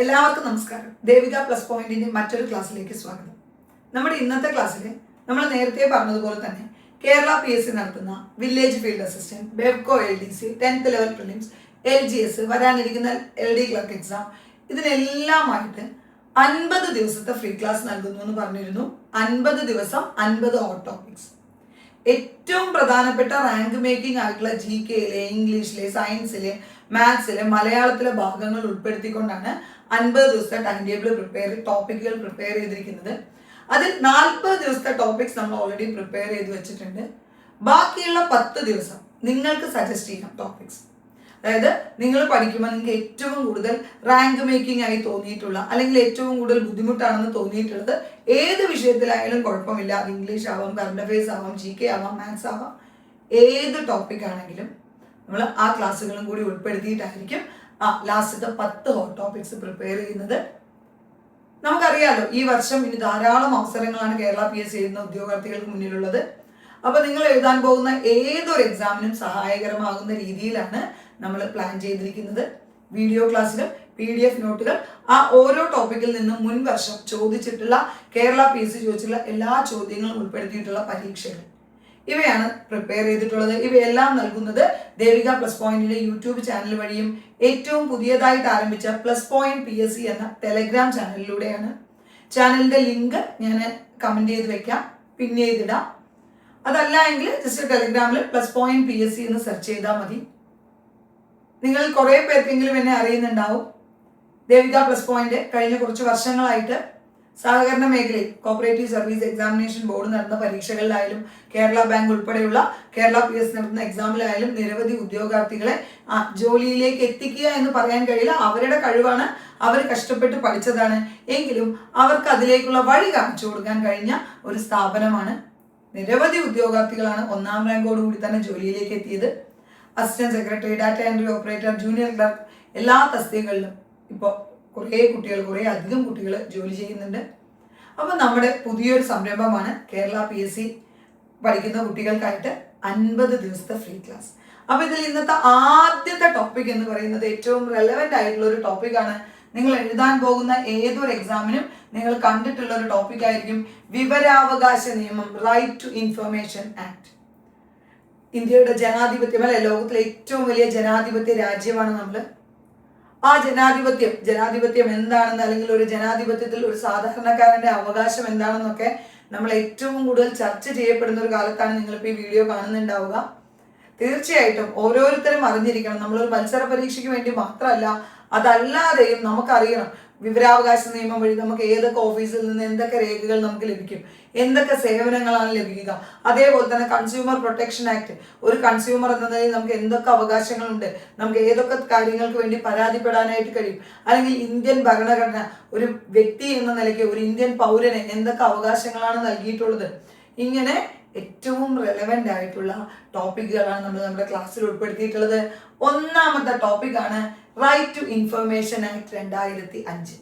എല്ലാവർക്കും നമസ്കാരം. ദേവിക പ്ലസ് പോയിന്റിന്റെ മറ്റൊരു ക്ലാസ്സിലേക്ക് സ്വാഗതം. നമ്മുടെ ഇന്നത്തെ ക്ലാസ്സിൽ നമ്മൾ നേരത്തെ പറഞ്ഞതുപോലെ തന്നെ കേരള PSC നടത്തുന്ന village field assistant, Bevco LDC, 10th level prelims, LGS, വരാനിരിക്കുന്ന LD ക്ലർക്ക് എക്സാം, ഇതിനെല്ലാമായിട്ട് 50 ദിവസത്തെ ഫ്രീ ക്ലാസ് നൽകുന്നു എന്ന് പറഞ്ഞിരുന്നു. 50 ദിവസം 50 ഹോട്ട് ടോപ്പിക്സ്. ഏറ്റവും പ്രധാനപ്പെട്ട റാങ്ക് മേക്കിംഗ് ആയിട്ടുള്ള GKയിലെ, ഇംഗ്ലീഷിലെ, സയൻസിലെ, മാത്സിലെ, മലയാളത്തിലെ ഭാഗങ്ങൾ ഉൾപ്പെടുത്തിക്കൊണ്ടാണ് 50 ദിവസത്തെ ടൈം ടേബിൾ ടോപ്പിക്കുകൾ പ്രിപ്പയർ ചെയ്തിരിക്കുന്നത്. അതിൽ 40 ദിവസത്തെ ടോപ്പിക്സ് നമ്മൾ ഓൾറെഡി പ്രിപ്പയർ ചെയ്ത് വെച്ചിട്ടുണ്ട്. ബാക്കിയുള്ള 10 ദിവസം നിങ്ങൾക്ക് സജസ്റ്റ് ചെയ്യാം ടോപ്പിക്സ്. അതായത് നിങ്ങൾ പഠിക്കുമ്പോൾ നിങ്ങൾക്ക് ഏറ്റവും കൂടുതൽ റാങ്ക് മേക്കിംഗ് ആയി തോന്നിയിട്ടുള്ള, അല്ലെങ്കിൽ ഏറ്റവും കൂടുതൽ ബുദ്ധിമുട്ടാണെന്ന് തോന്നിയിട്ടുള്ളത് ഏത് വിഷയത്തിലായാലും കുഴപ്പമില്ല. അത് ഇംഗ്ലീഷ് ആവാം, കറണ്ട് അഫയേഴ്സ് ആവാം, GK ആവാം, മാത്സ് ആവാം, ഏത് ടോപ്പിക് ആണെങ്കിലും നമ്മൾ ആ ക്ലാസ്സുകളും കൂടി ഉൾപ്പെടുത്തിയിട്ടായിരിക്കും ലാസ്റ്റത്തെ 10 ഹോട്ട് ടോപ്പിക്സ് പ്രിപ്പയർ ചെയ്യുന്നത്. നമുക്കറിയാലോ, ഈ വർഷം ഇനി ധാരാളം അവസരങ്ങളാണ് കേരള PSC എഴുതുന്ന ഉദ്യോഗാർത്ഥികൾക്ക് മുന്നിലുള്ളത്. അപ്പൊ നിങ്ങൾ എഴുതാൻ പോകുന്ന ഏതൊരു എക്സാമിനും സഹായകരമാകുന്ന രീതിയിലാണ് നമ്മൾ പ്ലാൻ ചെയ്തിരിക്കുന്നത്. വീഡിയോ ക്ലാസ്സിലും PDF നോട്ടുകൾ, ആ ഓരോ ടോപ്പിക്കിൽ നിന്നും മുൻ വർഷം ചോദിച്ചിട്ടുള്ള കേരള PSC ചോദിച്ചിട്ടുള്ള എല്ലാ ചോദ്യങ്ങളും ഉൾപ്പെടുത്തിയിട്ടുള്ള പരീക്ഷകൾ, ഇവയാണ് പ്രിപ്പയർ ചെയ്തിട്ടുള്ളത്. ഇവയെല്ലാം നൽകുന്നത് ദേവിക പ്ലസ് പോയിന്റിന്റെ യൂട്യൂബ് ചാനൽ വഴിയും ഏറ്റവും പുതിയതായിട്ട് ആരംഭിച്ച പ്ലസ് പോയിന്റ് PSC എന്ന ടെലഗ്രാം ചാനലിലൂടെയാണ്. ചാനലിന്റെ ലിങ്ക് ഞാൻ കമന്റ് ചെയ്ത് വെക്കാം, പിൻ ചെയ്തിടാം. അതല്ല എങ്കിൽ ജസ്റ്റ് ടെലഗ്രാമിൽ പ്ലസ് പോയിന്റ് PSC എന്ന് സെർച്ച് ചെയ്താൽ മതി. നിങ്ങൾ കുറെ പേർക്കെങ്കിലും എന്നെ അറിയുന്നുണ്ടാവും. ദേവിക പ്ലസ് പോയിന്റ് കഴിഞ്ഞ കുറച്ച് വർഷങ്ങളായിട്ട് സഹകരണ മേഖലയിൽ കോപ്പറേറ്റീവ് സർവീസ് എക്സാമിനേഷൻ ബോർഡ് നടന്ന പരീക്ഷകളിലായാലും, കേരള ബാങ്ക് ഉൾപ്പെടെയുള്ള കേരള PSC നടത്തുന്ന എക്സാമിലായാലും നിരവധി ഉദ്യോഗാർത്ഥികളെ ജോലിയിലേക്ക് എത്തിക്കുക എന്ന് പറയാൻ കഴിയില്ല. അവരുടെ കഴിവാണ്, അവർ കഷ്ടപ്പെട്ട് പഠിച്ചതാണ്. എങ്കിലും അവർക്ക് അതിലേക്കുള്ള വഴി കാണിച്ചു കൊടുക്കാൻ കഴിഞ്ഞ ഒരു സ്ഥാപനമാണ്. നിരവധി ഉദ്യോഗാർത്ഥികളാണ് 1ാം റാങ്കോടുകൂടി തന്നെ ജോലിയിലേക്ക് എത്തിയത്. Assistant secretary, data entry operator, junior clerk, എല്ലാ തസ്തികകളിലും ഇപ്പോൾ കുറേ അധികം കുട്ടികൾ ജോലി ചെയ്യുന്നുണ്ട്. അപ്പോൾ നമ്മുടെ പുതിയൊരു സംരംഭമാണ് കേരള PSC പഠിക്കുന്ന കുട്ടികൾക്കായിട്ട് 50 ദിവസത്തെ ഫ്രീ ക്ലാസ്. അപ്പോൾ ഇതിൽ ഇന്നത്തെ ആദ്യത്തെ ടോപ്പിക് എന്ന് പറയുന്നത് ഏറ്റവും റെലവെന്റ് ആയിട്ടുള്ള ഒരു ടോപ്പിക്കാണ്. നിങ്ങൾ എഴുതാൻ പോകുന്ന ഏതൊരു എക്സാമിനും നിങ്ങൾ കണ്ടിട്ടുള്ള ഒരു ടോപ്പിക് ആയിരിക്കും വിവരാവകാശ നിയമം, റൈറ്റ് ടു ഇൻഫർമേഷൻ ആക്ട്. ഇന്ത്യയുടെ ജനാധിപത്യം, അല്ലെ, ലോകത്തിലെ ഏറ്റവും വലിയ ജനാധിപത്യ രാജ്യമാണ് നമ്മൾ. ആ ജനാധിപത്യം എന്താണെന്ന്, അല്ലെങ്കിൽ ഒരു ജനാധിപത്യത്തിൽ ഒരു സാധാരണക്കാരന്റെ അവകാശം എന്താണെന്നൊക്കെ നമ്മൾ ഏറ്റവും കൂടുതൽ ചർച്ച ചെയ്യപ്പെടുന്ന ഒരു കാലത്താണ് നിങ്ങളിപ്പോൾ ഈ വീഡിയോ കാണുന്നുണ്ടാവുക. തീർച്ചയായിട്ടും ഓരോരുത്തരും അറിഞ്ഞിരിക്കണം. നമ്മളൊരു മത്സര പരീക്ഷയ്ക്ക് വേണ്ടി മാത്രമല്ല, അതല്ലാതെയും നമുക്കറിയണം വിവരാവകാശ നിയമം വഴി നമുക്ക് ഏതൊക്കെ ഓഫീസിൽ നിന്ന് എന്തൊക്കെ രേഖകൾ നമുക്ക് ലഭിക്കും, എന്തൊക്കെ സേവനങ്ങളാണ് ലഭിക്കുക. അതേപോലെ തന്നെ കൺസ്യൂമർ പ്രൊട്ടക്ഷൻ ആക്ട്, ഒരു കൺസ്യൂമർ എന്ന നിലയിൽ നമുക്ക് എന്തൊക്കെ അവകാശങ്ങളുണ്ട്, നമുക്ക് ഏതൊക്കെ കാര്യങ്ങൾക്ക് വേണ്ടി പരാതിപ്പെടാനായിട്ട് കഴിയും, അല്ലെങ്കിൽ ഇന്ത്യൻ ഭരണഘടന ഒരു വ്യക്തി എന്ന നിലയ്ക്ക്, ഒരു ഇന്ത്യൻ പൗരന് എന്തൊക്കെ അവകാശങ്ങളാണ് നൽകിയിട്ടുള്ളത്. ഇങ്ങനെ ഏറ്റവും റെലവെന്റ് ആയിട്ടുള്ള ടോപ്പിക്കുകളാണ് നമ്മൾ നമ്മുടെ ക്ലാസ്സിൽ ഉൾപ്പെടുത്തിയിട്ടുള്ളത്. ഒന്നാമത്തെ ടോപ്പിക്കാണ് right to information act 2005.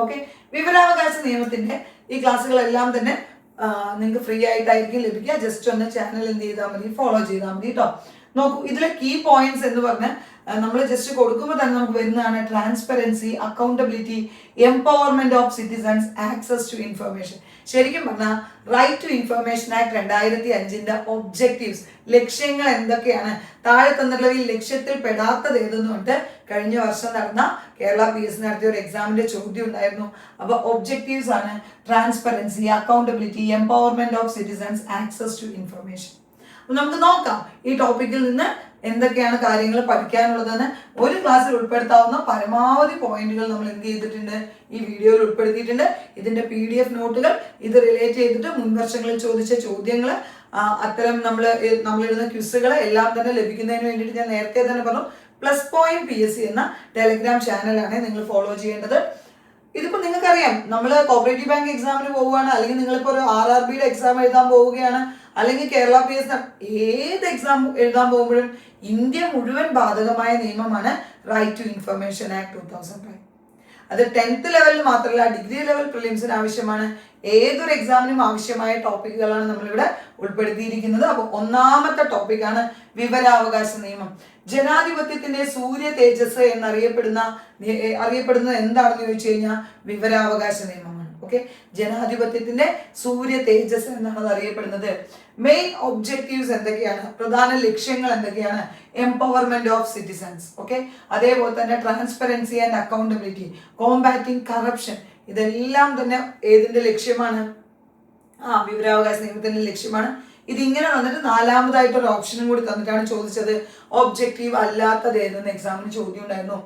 Okay, വിവരാവകാശ നിയമത്തിന്റെ ഈ ക്ലാസ്സുകളെല്ലാം തന്നെ നിങ്ങൾക്ക് ഫ്രീ ആയിട്ടായിരിക്കും ലഭിക്കുക. ജസ്റ്റ് ഒന്ന് ചാനൽ എന്ത് ചെയ്താൽ മതി, ഫോളോ ചെയ്താൽ മതി കേട്ടോ. നോക്കൂ, ഇതിലെ കീ പോയിന്റ്സ് എന്ന് പറഞ്ഞ് നമ്മൾ ജസ്റ്റ് കൊടുക്കുമ്പോൾ തന്നെ നമുക്ക് വരുന്നതാണ് transparency, accountability, empowerment of citizens, access to information. ശരിക്കും പറഞ്ഞാൽ റൈറ്റ് ടു ഇൻഫർമേഷൻ ആക്ട് 2005ന്റെ ഒബ്ജക്റ്റീവ്സ്, ലക്ഷ്യങ്ങൾ എന്തൊക്കെയാണ്, താഴെ തന്നിട്ടുള്ളതിൽ ലക്ഷ്യത്തിൽ പെടാത്തത് ഏതെന്നുകൊണ്ട് കഴിഞ്ഞ വർഷം നടന്ന കേരള PSC നടത്തിയ ഒരു എക്സാമിന്റെ ചോദ്യം ഉണ്ടായിരുന്നു. അപ്പൊ ഒബ്ജക്റ്റീവ്സ് ആണ് transparency, accountability, empowerment of citizens, access to information. നമുക്ക് നോക്കാം ഈ ടോപ്പിക്കിൽ നിന്ന് എന്തൊക്കെയാണ് കാര്യങ്ങൾ പഠിക്കാനുള്ളതെന്ന്. ഒരു ക്ലാസ്സിൽ ഉൾപ്പെടുത്താവുന്ന പരമാവധി പോയിന്റുകൾ നമ്മൾ എന്ത് ചെയ്തിട്ടുണ്ട്, ഈ വീഡിയോയിൽ ഉൾപ്പെടുത്തിയിട്ടുണ്ട്. ഇതിന്റെ PDF നോട്ടുകൾ, ഇത് റിലേറ്റ് ചെയ്തിട്ട് മുൻവർഷങ്ങളിൽ ചോദിച്ച ചോദ്യങ്ങൾ, അത്തരം നമ്മളിടുന്ന ക്വിസുകൾ എല്ലാം തന്നെ ലഭിക്കുന്നതിന് വേണ്ടിയിട്ട് ഞാൻ നേരത്തെ തന്നെ പറഞ്ഞു, പ്ലസ് പോയിന്റ് PSC എന്ന ടെലഗ്രാം ചാനലാണ് നിങ്ങൾ ഫോളോ ചെയ്യേണ്ടത്. ഇതിപ്പോ നിങ്ങൾക്കറിയാം, നമ്മൾ കോപ്പറേറ്റീവ് ബാങ്ക് എക്സാമിന് പോവുകയാണ്, അല്ലെങ്കിൽ നിങ്ങളിപ്പോൾ ഒരു RRBയുടെ എക്സാം എഴുതാൻ പോവുകയാണ്, അല്ലെങ്കിൽ കേരള PSC ഏത് എക്സാം എഴുതാൻ പോകുമ്പോഴും ഇന്ത്യ മുഴുവൻ ബാധകമായ നിയമമാണ് റൈറ്റ് ടു ഇൻഫർമേഷൻ ആക്ട് 2005. അത് 10th ലെവലിൽ മാത്രമല്ല, ഡിഗ്രി ലെവൽ പ്രിലിംസിന് ആവശ്യമാണ്. ഏതൊരു എക്സാമിനും ആവശ്യമായ ടോപ്പിക്കുകളാണ് നമ്മളിവിടെ ഉൾപ്പെടുത്തിയിരിക്കുന്നത്. അപ്പോൾ ഒന്നാമത്തെ ടോപ്പിക്കാണ് വിവരാവകാശ നിയമം. ജനാധിപത്യത്തിന്റെ സൂര്യ തേജസ് അറിയപ്പെടുന്നത് എന്താണെന്ന് ചോദിച്ചു കഴിഞ്ഞാൽ വിവരാവകാശ നിയമമാണ്. ഓക്കെ, ജനാധിപത്യത്തിന്റെ സൂര്യ തേജസ് എന്നാണ് അത് അറിയപ്പെടുന്നത്. മെയിൻ ഒബ്ജക്റ്റീവ്സ് എന്തൊക്കെയാണ്, പ്രധാന ലക്ഷ്യങ്ങൾ എന്തൊക്കെയാണ്? Empowerment of citizens. ഓക്കെ, അതേപോലെ തന്നെ ട്രാൻസ്പെറൻസി ആൻഡ് അക്കൗണ്ടബിലിറ്റി, കോംബാറ്റിംഗ് കറപ്ഷൻ, ഇതെല്ലാം തന്നെ ഏതിന്റെ ലക്ഷ്യമാണ്? വിവരാവകാശ നിയമത്തിന്റെ ലക്ഷ്യമാണ്. ഇതിങ്ങനെ വന്നിട്ട് നാലാമതായിട്ട് ഒരു ഓപ്ഷനും കൂടി തന്നിട്ടാണ് ചോദിച്ചത്. ഒബ്ജക്റ്റീവ് അല്ലാത്തത് ഏതെന്ന് എക്സാമിന് ചോദ്യം ഉണ്ടായിരുന്നു.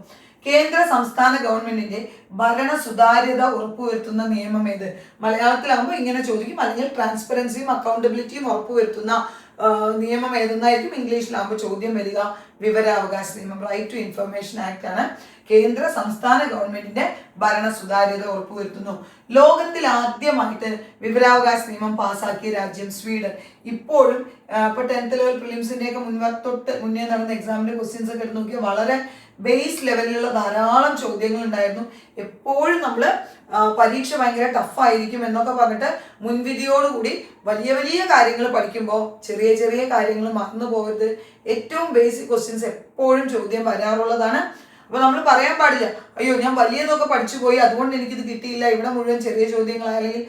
കേന്ദ്ര സംസ്ഥാന ഗവൺമെന്റിന്റെ ഭരണ സുതാര്യത ഉറപ്പുവരുത്തുന്ന നിയമം ഏത്? മലയാളത്തിലാകുമ്പോൾ ഇങ്ങനെ ചോദിക്കും, അല്ലെങ്കിൽ ട്രാൻസ്പെറൻസിയും അക്കൗണ്ടബിലിറ്റിയും ഉറപ്പുവരുത്തുന്ന നിയമം ഏതെന്നായിരിക്കും ഇംഗ്ലീഷിലാകുമ്പോൾ ചോദ്യം വരിക. വിവരാവകാശ നിയമം, റൈറ്റ് ടു ഇൻഫർമേഷൻ ആക്ട് ആണ് കേന്ദ്ര സംസ്ഥാന ഗവൺമെന്റിന്റെ ഭരണ സുതാര്യത ഉറപ്പുവരുത്തുന്നു. ലോകത്തിൽ ആദ്യമായിട്ട് വിവരാവകാശ നിയമം പാസാക്കിയ രാജ്യം സ്വീഡൻ. ഇപ്പോഴും ഇപ്പൊ 10th ലെവൽ പ്രിലിംസിന്റെ ഒക്കെ മുന്നേ നടന്ന എക്സാമിന്റെ ക്വസ്റ്റ്യൻസ് ഒക്കെ എടുത്ത് നോക്കിയാൽ വളരെ ബേസ് ലെവലിലുള്ള ധാരാളം ചോദ്യങ്ങൾ ഉണ്ടായിരുന്നു. എപ്പോഴും നമ്മൾ പരീക്ഷ ഭയങ്കര ടഫായിരിക്കും എന്നൊക്കെ പറഞ്ഞിട്ട് മുൻവിധിയോടുകൂടി വലിയ വലിയ കാര്യങ്ങൾ പഠിക്കുമ്പോൾ ചെറിയ ചെറിയ കാര്യങ്ങൾ മറന്നു പോകരുത്. ഏറ്റവും ബേസിക് ക്വസ്റ്റ്യൻസ് എപ്പോഴും ചോദ്യം വരാറുള്ളതാണ്. അപ്പൊ നമ്മൾ പറയാൻ പാടില്ല, അയ്യോ ഞാൻ വലിയതൊക്കെ പഠിച്ചു പോയി അതുകൊണ്ട് എനിക്കിത് കിട്ടിയില്ല, ഇവിടെ മുഴുവൻ ചെറിയ ചോദ്യങ്ങൾ, അല്ലെങ്കിൽ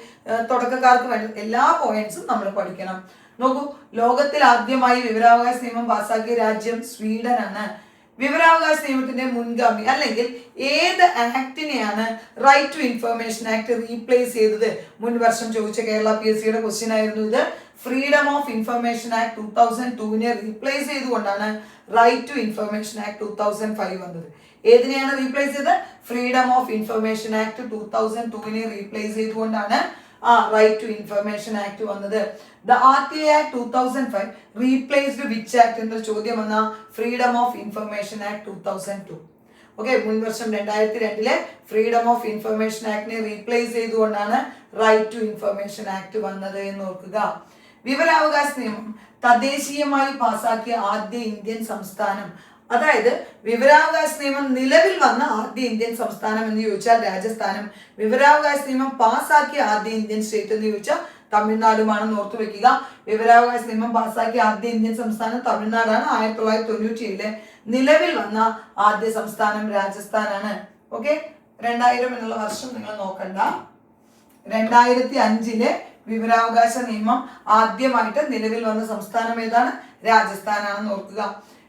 തുടക്കക്കാർക്ക് വേണ്ട എല്ലാ പോയിന്റ്സും നമ്മൾ പഠിക്കണം. നോക്കൂ, ലോകത്തിൽ ആദ്യമായി വിവരാവകാശ നിയമം പാസാക്കിയ രാജ്യം സ്വീഡൻ ആണ്. വിവരാവകാശ നിയമത്തിന്റെ മുൻഗാമി അല്ലെങ്കിൽ ഏത് ആക്ടിനെയാണ് right to information act replace ചെയ്തത്? മുൻ വർഷം ചോദിച്ച കേരള PSC ക്വസ്റ്റ്യൻ ആയിരുന്നു ഇത്. Freedom of information act 2002 replace ചെയ്തുകൊണ്ടാണ് റൈറ്റ് ടു ഇൻഫർമേഷൻ ആക്ട് 2005 വന്നത്. ഏതിനെയാണ് റീപ്ലേസ് ചെയ്തത്? Freedom of information act 2002 replace ചെയ്തുകൊണ്ടാണ് റൈറ്റ് ടു ഇൻഫർമേഷൻ ആക്ട് വന്നത്. The RTA Act 2005 replaced which act എന്ന ചോദ്യം വന്ന freedom of information act 2002. Okay, മുൻ വർഷം 2002 ഫ്രീഡം ഓഫ് ഇൻഫർമേഷൻ ആക്ടിനെ റീപ്ലേസ് ചെയ്തുകൊണ്ടാണ് റൈറ്റ് ടു ഇൻഫർമേഷൻ ആക്ട് വന്നത് എന്ന് ഓർക്കുക. വിവരാവകാശ നിയമം തദ്ദേശീയമായി പാസാക്കിയ ആദ്യ ഇന്ത്യൻ സംസ്ഥാനം, അതായത് വിവരാവകാശ നിയമം നിലവിൽ വന്ന ആദ്യ ഇന്ത്യൻ സംസ്ഥാനം എന്ന് ചോദിച്ചാൽ രാജസ്ഥാനും, വിവരാവകാശ നിയമം പാസാക്കിയ ആദ്യ ഇന്ത്യൻ സ്റ്റേറ്റ് എന്ന് ചോദിച്ചാൽ തമിഴ്നാടുമാണെന്ന് ഓർത്തു വെക്കുക. വിവരാവകാശ നിയമം പാസാക്കിയ ആദ്യ ഇന്ത്യൻ സംസ്ഥാനം തമിഴ്നാടാണ്. 1997 നിലവിൽ വന്ന ആദ്യ സംസ്ഥാനം രാജസ്ഥാനാണ്. ഓക്കെ, 2000 എന്നുള്ള വർഷം നിങ്ങൾ നോക്കണ്ട. 2005 വിവരാവകാശ നിയമം ആദ്യമായിട്ട് നിലവിൽ വന്ന സംസ്ഥാനം ഏതാണ്? രാജസ്ഥാനാണെന്ന് ഓർക്കുക.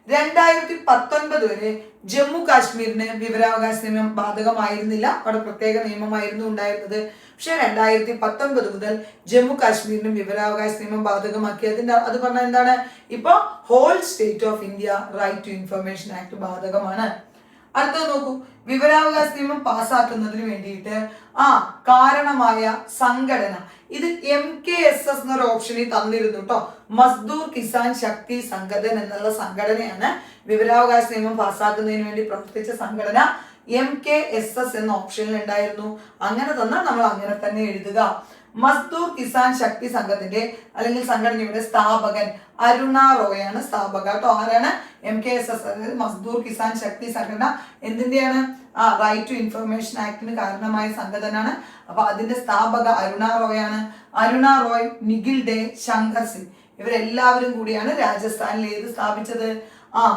2019 വരെ ജമ്മു കാശ്മീരിന് വിവരാവകാശ നിയമം ബാധകമായിരുന്നില്ല. അവിടെ പ്രത്യേക നിയമമായിരുന്നു ഉണ്ടായിരുന്നത്. പക്ഷെ 2019 മുതൽ ജമ്മു കാശ്മീരിനും വിവരാവകാശ നിയമം ബാധകമാക്കി. അത് പറഞ്ഞാൽ എന്താണ്? ഇപ്പൊ whole state of India right to information act ബാധകമാണ്. അടുത്തത് നോക്കൂ, വിവരാവകാശ നിയമം പാസ്സാക്കുന്നതിന് വേണ്ടിയിട്ട് കാരണമായ സംഘടന, ഇത് MKSS എന്നൊരു ഓപ്ഷനിൽ തന്നിരുന്നു കേട്ടോ. മസ്ദൂർ കിസാൻ ശക്തി സംഘടന എന്നുള്ള സംഘടനയാണ് വിവരാവകാശ നിയമം പാസ്സാക്കുന്നതിന് വേണ്ടി പ്രവർത്തിച്ച സംഘടന. MKSS എന്ന ഓപ്ഷനിൽ ഉണ്ടായിരുന്നു. അങ്ങനെ തന്നാൽ നമ്മൾ അങ്ങനെ തന്നെ എഴുതുക. മസ്ദൂർ കിസാൻ ശക്തി സംഘത്തിന്റെ അല്ലെങ്കിൽ സംഘടനയുടെ സ്ഥാപകൻ അരുണ റോയ് ആണ് സ്ഥാപക കേട്ടോ. ആരാണ്? MKSS, അതായത് മസ്ദൂർ കിസാൻ ശക്തി സംഘടന എന്തിന്റെയാണ്? റൈറ്റ് ടു ഇൻഫർമേഷൻ ആക്ടിന് കാരണമായ സംഘടനയാണ്. അപ്പൊ അതിന്റെ സ്ഥാപക അരുണ റോയ് ആണ്. അരുണ റോയ്, നിഖിൽ ഡേ, ശങ്കർ സിംഗ് ഇവരെല്ലാവരും കൂടിയാണ് രാജസ്ഥാനിൽ ഏത് സ്ഥാപിച്ചത്?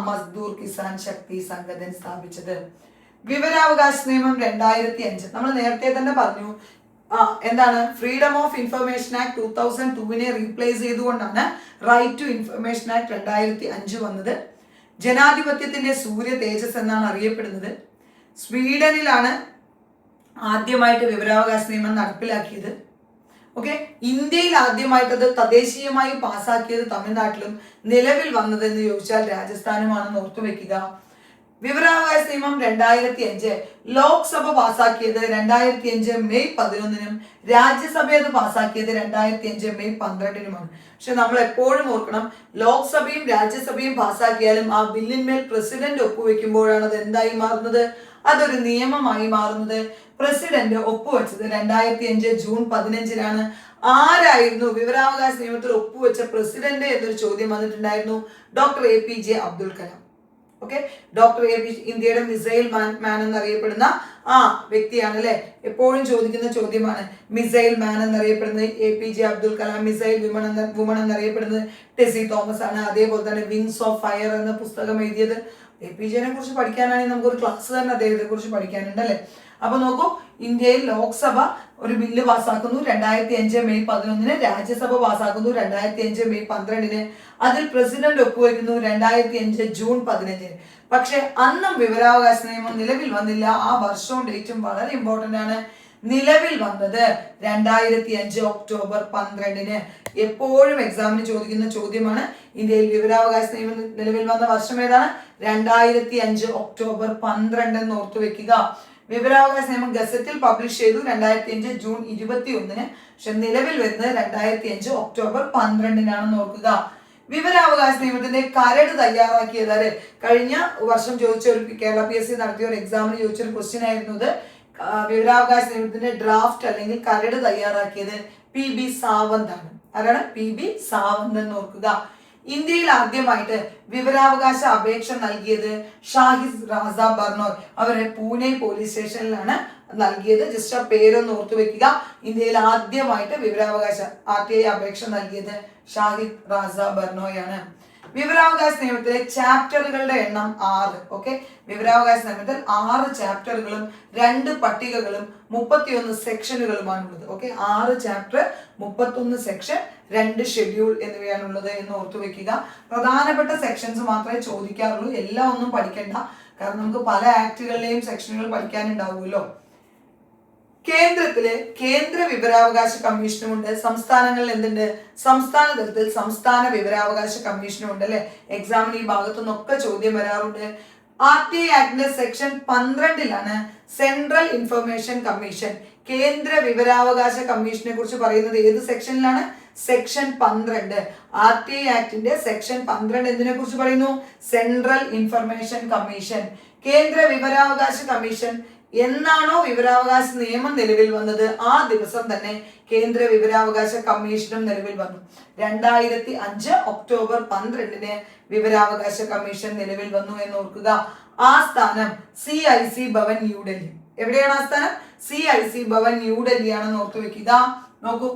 മസ്ദൂർ കിസാൻ ശക്തി സംഘടന സ്ഥാപിച്ചത്. വിവരാവകാശ നിയമം 2005 നമ്മൾ നേരത്തെ തന്നെ പറഞ്ഞു. എന്താണ്? Freedom of information act 2002 replace ചെയ്തുകൊണ്ടാണ് റൈറ്റ് ടു ഇൻഫർമേഷൻ ആക്ട് 2005 വന്നത്. ജനാധിപത്യത്തിന്റെ സൂര്യ തേജസ് എന്നാണ് അറിയപ്പെടുന്നത്. സ്വീഡനിലാണ് ആദ്യമായിട്ട് വിവരാവകാശ നിയമം നടപ്പിലാക്കിയത്. ഓക്കെ, ഇന്ത്യയിൽ ആദ്യമായിട്ടത് തദ്ദേശീയമായി പാസ്സാക്കിയത് തമിഴ്നാട്ടിലും നിലവിൽ വന്നതെന്ന് ചോദിച്ചാൽ രാജസ്ഥാനുമാണെന്ന് ഓർത്തു വെക്കുക. വിവരാവകാശ നിയമം 2005 ലോക്സഭ പാസാക്കിയത് 2005 മെയ് 11 രാജ്യസഭ അത് പാസാക്കിയത് 2005 മെയ് 12 പക്ഷെ നമ്മൾ എപ്പോഴും ഓർക്കണം, ലോക്സഭയും രാജ്യസഭയും പാസാക്കിയാലും ആ ബില്ലിന്മേൽ പ്രസിഡന്റ് ഒപ്പുവെക്കുമ്പോഴാണ് അത് എന്തായി മാറുന്നത്? അതൊരു നിയമമായി മാറുന്നത്. പ്രസിഡന്റ് ഒപ്പുവെച്ചത് 2005 ജൂൺ 15 ആരായിരുന്നു വിവരാവകാശ നിയമത്തിൽ ഒപ്പുവെച്ച പ്രസിഡന്റ് എന്നൊരു ചോദ്യം വന്നിട്ടുണ്ടായിരുന്നു. Doctor APJ Abdul Kalam. Okay, doctor ഇന്ത്യയുടെ മിസൈൽ മാൻ എന്നറിയപ്പെടുന്ന ആ വ്യക്തിയാണ് അല്ലെ. എപ്പോഴും ചോദിക്കുന്ന ചോദ്യമാണ്. മിസൈൽ മാൻ എന്നറിയപ്പെടുന്നത് APJ Abdul Kalam, missile woman എന്നറിയപ്പെടുന്നത് ടെസി തോമസ് ആണ്. അതേപോലെ തന്നെ വിങ്സ് ഓഫ് ഫയർ എന്ന പുസ്തകം എഴുതിയത് APJനെ കുറിച്ച് പഠിക്കാനാണെങ്കിൽ നമുക്കൊരു ക്ലാസ് തന്നെ അദ്ദേഹത്തെ കുറിച്ച് പഠിക്കാനുണ്ട് അല്ലെ. അപ്പൊ നോക്കൂ, ഇന്ത്യയിൽ ലോക്സഭ ഒരു ബില്ല് പാസ്സാക്കുന്നു 2005 മെയ് 11, രാജ്യസഭ പാസ്സാക്കുന്നു 2005 മെയ് 12, അതിൽ പ്രസിഡന്റ് ഒപ്പുവെക്കുന്നു 2005 ജൂൺ 15. പക്ഷെ അന്നും വിവരാവകാശ നിയമം നിലവിൽ വന്നില്ല. ആ വർഷവും ഡേറ്റും വളരെ ഇമ്പോർട്ടന്റ് ആണ്. നിലവിൽ വന്നത് 2005 ഒക്ടോബർ 12. എപ്പോഴും എക്സാമിന് ചോദിക്കുന്ന ചോദ്യമാണ്. ഇന്ത്യയിൽ വിവരാവകാശ നിയമം നിലവിൽ വന്ന വർഷം ഏതാണ്? 2005 ഒക്ടോബർ 12 എന്ന് ഓർത്തു വെക്കുക. വിവരാവകാശ നിയമം ഗസറ്റിൽ പബ്ലിഷ് ചെയ്തു 2005 ജൂൺ 21, പക്ഷെ നിലവിൽ വരുന്നത് 2005 ഒക്ടോബർ 12 ഓർക്കുക. വിവരാവകാശ നിയമത്തിന്റെ കരട് തയ്യാറാക്കിയത് കഴിഞ്ഞ വർഷം ചോദിച്ച ഒരു കേരള PSC നടത്തിയ ഒരു എക്സാമിന് ചോദിച്ചൊരു ക്വസ്റ്റ്യൻ ആയിരുന്നു ഇത്. വിവരാവകാശ നിയമത്തിന്റെ ഡ്രാഫ്റ്റ് അല്ലെങ്കിൽ കരട് തയ്യാറാക്കിയത് PB സാവന്ത് ആണ്. ആരാണ്? PB സാവന്ത് എന്ന് ഓർക്കുക. ഇന്ത്യയിൽ ആദ്യമായിട്ട് വിവരാവകാശ അപേക്ഷ നൽകിയത് ഷാഹിദ് റാസ ബർണോയ്. അവരെ പൂനെ പോലീസ് സ്റ്റേഷനിലാണ് നൽകിയത്. ജസ്റ്റ് ആ പേരൊന്ന് ഓർത്തു വെക്കുക. ഇന്ത്യയിൽ ആദ്യമായിട്ട് വിവരാവകാശ RTI അപേക്ഷ നൽകിയത് ഷാഹിദ് റാസ ബർണോയ് ആണ്. വിവരാവകാശ നിയമത്തിലെ ചാപ്റ്ററുകളുടെ എണ്ണം 6. ഓക്കെ, വിവരാവകാശ നിയമത്തിൽ 6 ചാപ്റ്ററുകളും 2 പട്ടികകളും 31 സെക്ഷനുകളുമാണുള്ളത്. ഓക്കെ, 6 ചാപ്റ്റർ, 31 സെക്ഷൻ, 2 ഷെഡ്യൂൾ എന്നിവയാണുള്ളത് എന്ന് ഓർത്തു വെക്കുക. പ്രധാനപ്പെട്ട സെക്ഷൻസ് മാത്രമേ ചോദിക്കാറുള്ളൂ. എല്ലാം ഒന്നും പഠിക്കണ്ട, കാരണം നമുക്ക് പല ആക്ടുകളിലെയും സെക്ഷനുകൾ പഠിക്കാനുണ്ടാവുമല്ലോ. കേന്ദ്രത്തില് കേന്ദ്ര വിവരാവകാശ കമ്മീഷനും ഉണ്ട്. സംസ്ഥാനങ്ങളിൽ എന്തുണ്ട്? സംസ്ഥാന തലത്തിൽ സംസ്ഥാന വിവരാവകാശ കമ്മീഷനും ഉണ്ട് അല്ലെ. എക്സാമിന് ഈ ഭാഗത്തു നിന്നൊക്കെ ചോദ്യം വരാറുണ്ട്. RTI ആക്ടിന്റെ സെക്ഷൻ 12 സെൻട്രൽ ഇൻഫർമേഷൻ കമ്മീഷൻ. കേന്ദ്ര വിവരാവകാശ കമ്മീഷനെ കുറിച്ച് പറയുന്നത് ഏത് സെക്ഷനിലാണ്? സെക്ഷൻ 12. RTI ആക്ടിന്റെ സെക്ഷൻ 12 എന്തിനെ കുറിച്ച് പറയുന്നു? Central information commission. കേന്ദ്ര വിവരാവകാശ കമ്മീഷൻ എന്നാണോ വിവരാവകാശ നിയമം നിലവിൽ വന്നത് ആ ദിവസം തന്നെ കേന്ദ്ര വിവരാവകാശ കമ്മീഷനും നിലവിൽ വന്നു. 2005 ഒക്ടോബർ 12 വിവരാവകാശ കമ്മീഷൻ നിലവിൽ വന്നു എന്ന് ഓർക്കുക. ആസ്ഥാനം CIC ഭവൻ ന്യൂഡൽഹി. എവിടെയാണ് ആസ്ഥാനം? CIC ഭവൻ ന്യൂഡൽഹി ആണെന്ന് ഓർത്തു വെക്കുക. നോക്കൂ,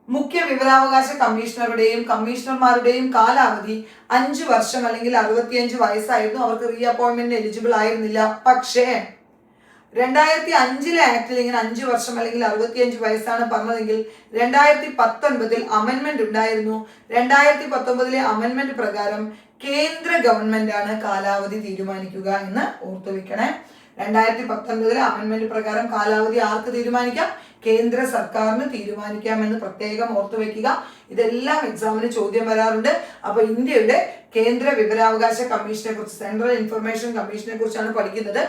മുഖ്യ വിവരാവകാശ കമ്മീഷണറുടെയും കമ്മീഷണർമാരുടെയും കാലാവധി 5 വർഷം അല്ലെങ്കിൽ 65 വയസ്സായിരുന്നു. അവർക്ക് റീ അപ്പോയിന്റ്മെന്റ് എലിജിബിൾ ആയിരുന്നില്ല. പക്ഷേ 2005 ആക്ടിൽ ഇങ്ങനെ 5 വർഷം അല്ലെങ്കിൽ 65 വയസ്സാണ് പറഞ്ഞതെങ്കിൽ 2019 അമെന്റ്മെന്റ് ഉണ്ടായിരുന്നു. 2019 അമെന്റ്മെന്റ് പ്രകാരം കേന്ദ്ര ഗവൺമെന്റ് ആണ് കാലാവധി തീരുമാനിക്കുക എന്ന് ഓർത്തു വെക്കണേ. 2019 അമെന്റ്മെന്റ് പ്രകാരം കാലാവധി ആർക്ക് തീരുമാനിക്കാം? കേന്ദ്ര സർക്കാരിന് തീരുമാനിക്കാമെന്ന് പ്രത്യേകം ഓർത്തു വെക്കുക. ഇതെല്ലാം എക്സാമിന് ചോദ്യം വരാറുണ്ട്. അപ്പൊ ഇന്ത്യയുടെ കേന്ദ്ര വിവരാവകാശ കമ്മീഷനെ കുറിച്ച്, സെൻട്രൽ ഇൻഫർമേഷൻ കമ്മീഷനെ കുറിച്ചാണ് പഠിക്കുന്നത്.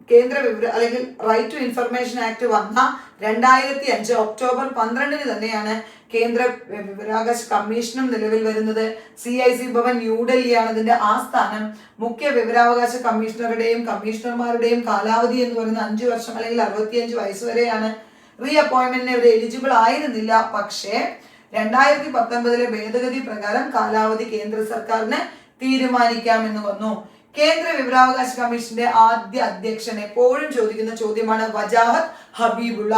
കേന്ദ്ര അല്ലെങ്കിൽ റൈറ്റ് ടു ഇൻഫർമേഷൻ ആക്ട് വന്ന 2005 ഒക്ടോബർ 12 തന്നെയാണ് കേന്ദ്ര വിവരാവകാശ കമ്മീഷനും നിലവിൽ വരുന്നത്. CIC ഭവൻ ന്യൂഡൽഹിയാണ് ഇതിന്റെ ആസ്ഥാനം. മുഖ്യ വിവരാവകാശ കമ്മീഷണറുടെയും കമ്മീഷണർമാരുടെയും കാലാവധി എന്ന് പറയുന്നത് 5 വർഷം അല്ലെങ്കിൽ 65 വയസ്സ് വരെയാണ്. റീ അപ്പോയിന്റ്മെന്റിന് ഇവർ എലിജിബിൾ ആയിരുന്നില്ല. പക്ഷേ 2019 ഭേദഗതി പ്രകാരം കാലാവധി കേന്ദ്ര സർക്കാരിന് തീരുമാനിക്കാമെന്ന് വന്നു. കേന്ദ്ര വിവരാവകാശ കമ്മീഷന്റെ ആദ്യ അധ്യക്ഷൻ എപ്പോഴും ചോദിക്കുന്ന ചോദ്യമാണ് വജാഹത്ത് ഹബീബുള്ള.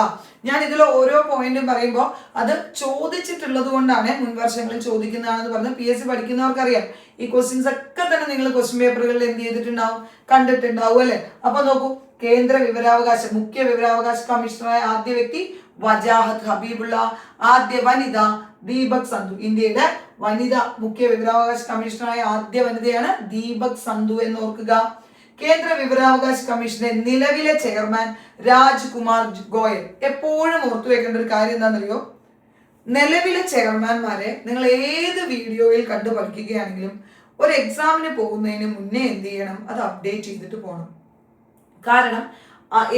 ഞാൻ ഇതിൽ ഓരോ പോയിന്റും പറയുമ്പോൾ അത് ചോദിച്ചിട്ടുള്ളത് കൊണ്ടാണ്, മുൻ വർഷങ്ങളിൽ ചോദിക്കുന്നതാണെന്ന് പറഞ്ഞ് PSC പഠിക്കുന്നവർക്കറിയാം. ഈ ക്വസ്റ്റ്യൻസ് ഒക്കെ തന്നെ നിങ്ങൾ ക്വസ്റ്റ്യൻ പേപ്പറുകളിൽ എന്ത് ചെയ്തിട്ടുണ്ടാവും? കണ്ടിട്ടുണ്ടാവും അല്ലെ. അപ്പൊ നോക്കൂ, കേന്ദ്ര മുഖ്യ വിവരാവകാശ കമ്മീഷണറായ ആദ്യ വ്യക്തി വജാഹത്ത് ഹബീബുള്ള. ആദ്യ വനിത ദീപക് സന്ധു. ഇന്ത്യയുടെ വനിത മുഖ്യ വിവരാവകാശ കമ്മീഷണറായ ആദ്യ വനിതയാണ് ദീപക് സന്ധു എന്ന് ഓർക്കുക. കേന്ദ്ര വിവരാവകാശ കമ്മീഷന്റെ നിലവിലെ ചെയർമാൻ രാജ്കുമാർ ഗോയൽ. എപ്പോഴും ഓർത്തു വെക്കേണ്ട ഒരു കാര്യം എന്താണെന്നറിയോ? നിലവിലെ ചെയർമാൻമാരെ നിങ്ങൾ ഏത് വീഡിയോയിൽ കണ്ടു പഠിക്കുകയാണെങ്കിലും ഒരു എക്സാമിന് പോകുന്നതിന് മുന്നേ എന്ത് ചെയ്യണം? അത് അപ്ഡേറ്റ് ചെയ്തിട്ട് പോകണം. കാരണം